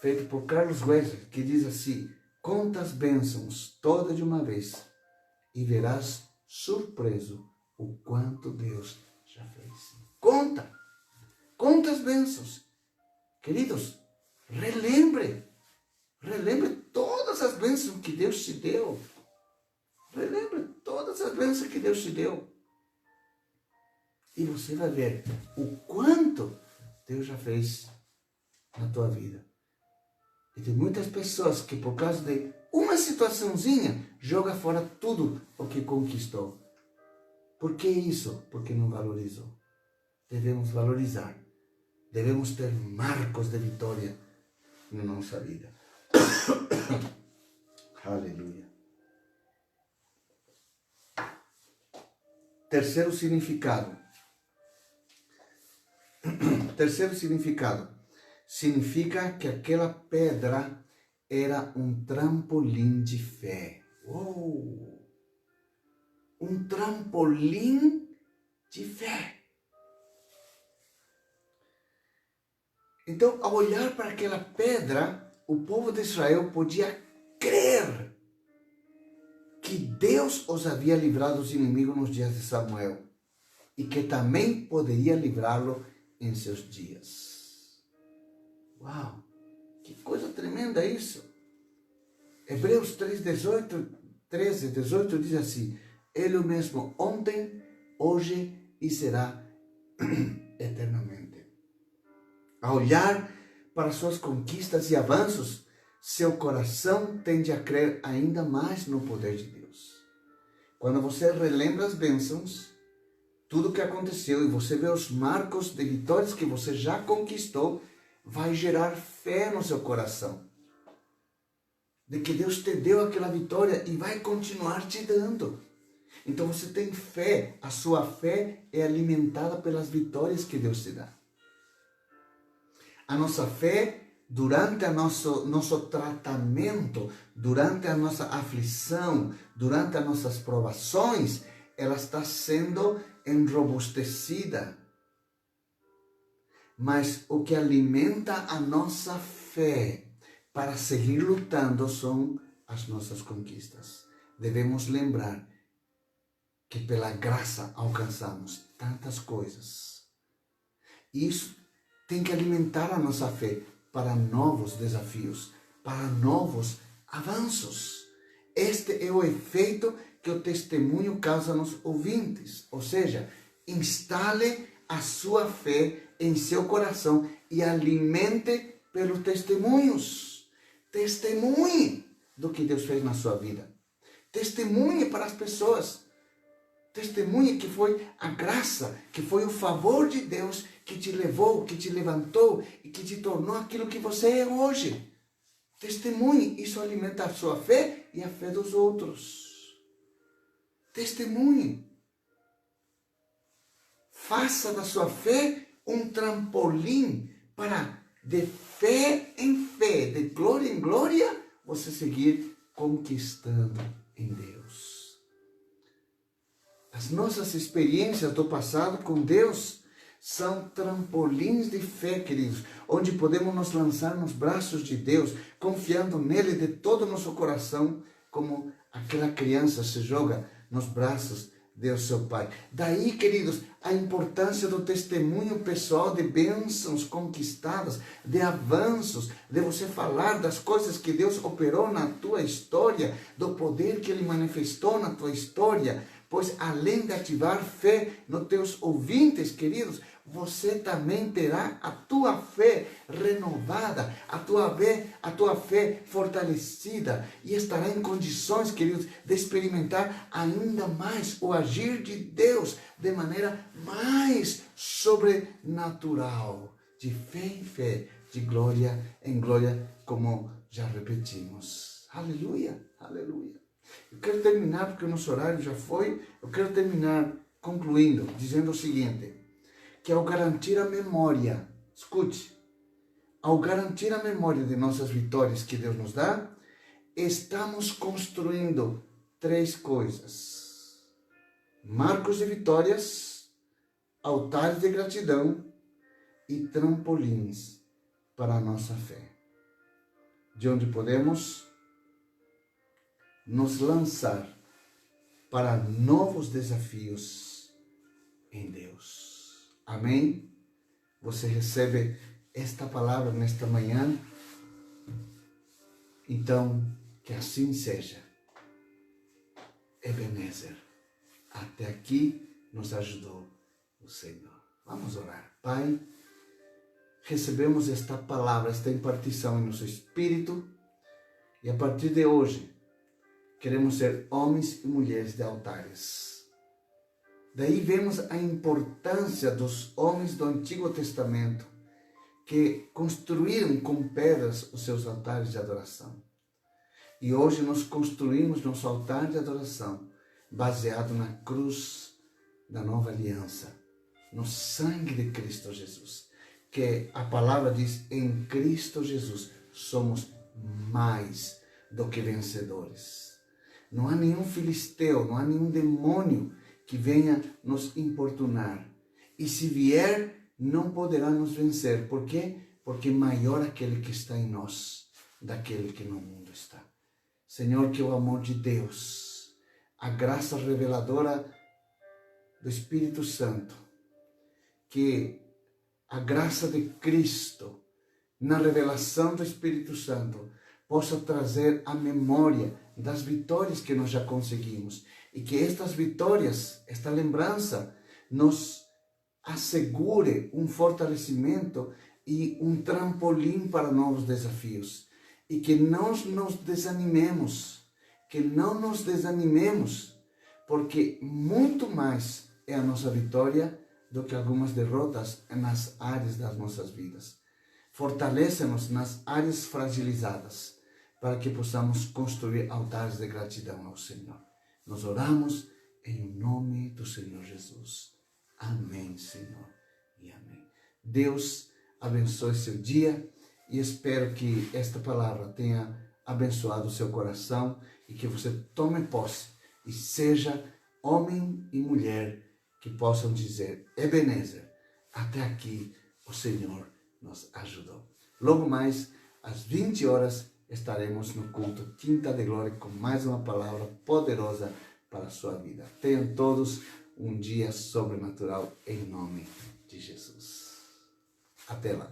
S1: feito por Carlos Wesley que diz assim: conta as bênçãos todas de uma vez e verás surpreso o quanto Deus já fez. Conta as bênçãos. Queridos, relembre todas as bênçãos que Deus te deu. Relembre todas as bênçãos que Deus te deu. E você vai ver o quanto Deus já fez na tua vida. E tem muitas pessoas que por causa de uma situaçãozinha joga fora tudo o que conquistou. Por que isso? Porque não valorizou. Devemos valorizar. Devemos ter marcos de vitória na nossa vida. Aleluia. Terceiro significado. Significa que aquela pedra era um trampolim de fé. Uou! Um trampolim de fé. Então, ao olhar para aquela pedra, o povo de Israel podia crer que Deus os havia livrado dos inimigos nos dias de Samuel e que também poderia livrá-lo em seus dias. Uau! Que coisa tremenda isso! Hebreus 13, 18 diz assim: Ele o mesmo ontem, hoje e será eternamente. Ao olhar para suas conquistas e avanços, seu coração tende a crer ainda mais no poder de Deus. Quando você relembra as bênçãos, tudo o que aconteceu, e você vê os marcos de vitórias que você já conquistou, vai gerar fé no seu coração. De que Deus te deu aquela vitória e vai continuar te dando. Então você tem fé, a sua fé é alimentada pelas vitórias que Deus te dá. A nossa fé, durante o nosso tratamento, durante a nossa aflição, durante as nossas provações, ela está sendo enrobustecida. Mas o que alimenta a nossa fé para seguir lutando são as nossas conquistas. Devemos lembrar que pela graça alcançamos tantas coisas. Isso tem que alimentar a nossa fé para novos desafios, para novos avanços. Este é o efeito que o testemunho causa nos ouvintes. Ou seja, instale a sua fé em seu coração e alimente pelos testemunhos. Testemunhe do que Deus fez na sua vida. Testemunhe para as pessoas. Testemunhe que foi a graça, que foi o favor de Deus que te levou, que te levantou e que te tornou aquilo que você é hoje. Testemunhe, isso alimenta a sua fé e a fé dos outros. Testemunhe. Faça da sua fé um trampolim para, de fé em fé, de glória em glória, você seguir conquistando em Deus. As nossas experiências do passado com Deus são trampolins de fé, queridos, onde podemos nos lançar nos braços de Deus, confiando nele de todo o nosso coração, como aquela criança se joga nos braços de seu Pai. Daí, queridos, a importância do testemunho pessoal de bênçãos conquistadas, de avanços, de você falar das coisas que Deus operou na tua história, do poder que Ele manifestou na tua história. Pois além de ativar fé nos teus ouvintes, queridos, você também terá a tua fé renovada, a tua fé fortalecida e estará em condições, queridos, de experimentar ainda mais o agir de Deus de maneira mais sobrenatural, de fé em fé, de glória em glória, como já repetimos. Aleluia, aleluia. Eu quero terminar, porque o nosso horário já foi, eu quero terminar concluindo, dizendo o seguinte, que ao garantir a memória, escute, ao garantir a memória de nossas vitórias que Deus nos dá, estamos construindo 3 coisas: marcos de vitórias, altares de gratidão e trampolins para a nossa fé, de onde podemos nos lançar para novos desafios em Deus. Amém? Você recebe esta palavra nesta manhã? Então, que assim seja. Ebenezer, até aqui nos ajudou o Senhor. Vamos orar. Pai, recebemos esta palavra, esta impartição em nosso espírito, e a partir de hoje, queremos ser homens e mulheres de altares. Daí vemos a importância dos homens do Antigo Testamento, que construíram com pedras os seus altares de adoração. E hoje nós construímos nosso altar de adoração baseado na cruz da nova aliança, no sangue de Cristo Jesus. Que a palavra diz, em Cristo Jesus somos mais do que vencedores. Não há nenhum filisteu, não há nenhum demônio que venha nos importunar. E se vier, não poderá nos vencer. Por quê? Porque maior aquele que está em nós, daquele que no mundo está. Senhor, que o amor de Deus, a graça reveladora do Espírito Santo, que a graça de Cristo, na revelação do Espírito Santo, possa trazer a memória das vitórias que nós já conseguimos. E que estas vitórias, esta lembrança, nos assegure um fortalecimento e um trampolim para novos desafios. E que não nos desanimemos, porque muito mais é a nossa vitória do que algumas derrotas nas áreas das nossas vidas. Fortalece-nos nas áreas fragilizadas, para que possamos construir altares de gratidão ao Senhor. Nós oramos em nome do Senhor Jesus. Amém, Senhor, e amém. Deus abençoe seu dia e espero que esta palavra tenha abençoado o seu coração e que você tome posse e seja homem e mulher que possam dizer, Ebenezer, até aqui o Senhor nos ajudou. Logo mais, às 20 horas, estaremos no culto Quinta de Glória com mais uma palavra poderosa para a sua vida. Tenham todos um dia sobrenatural em nome de Jesus. Até lá.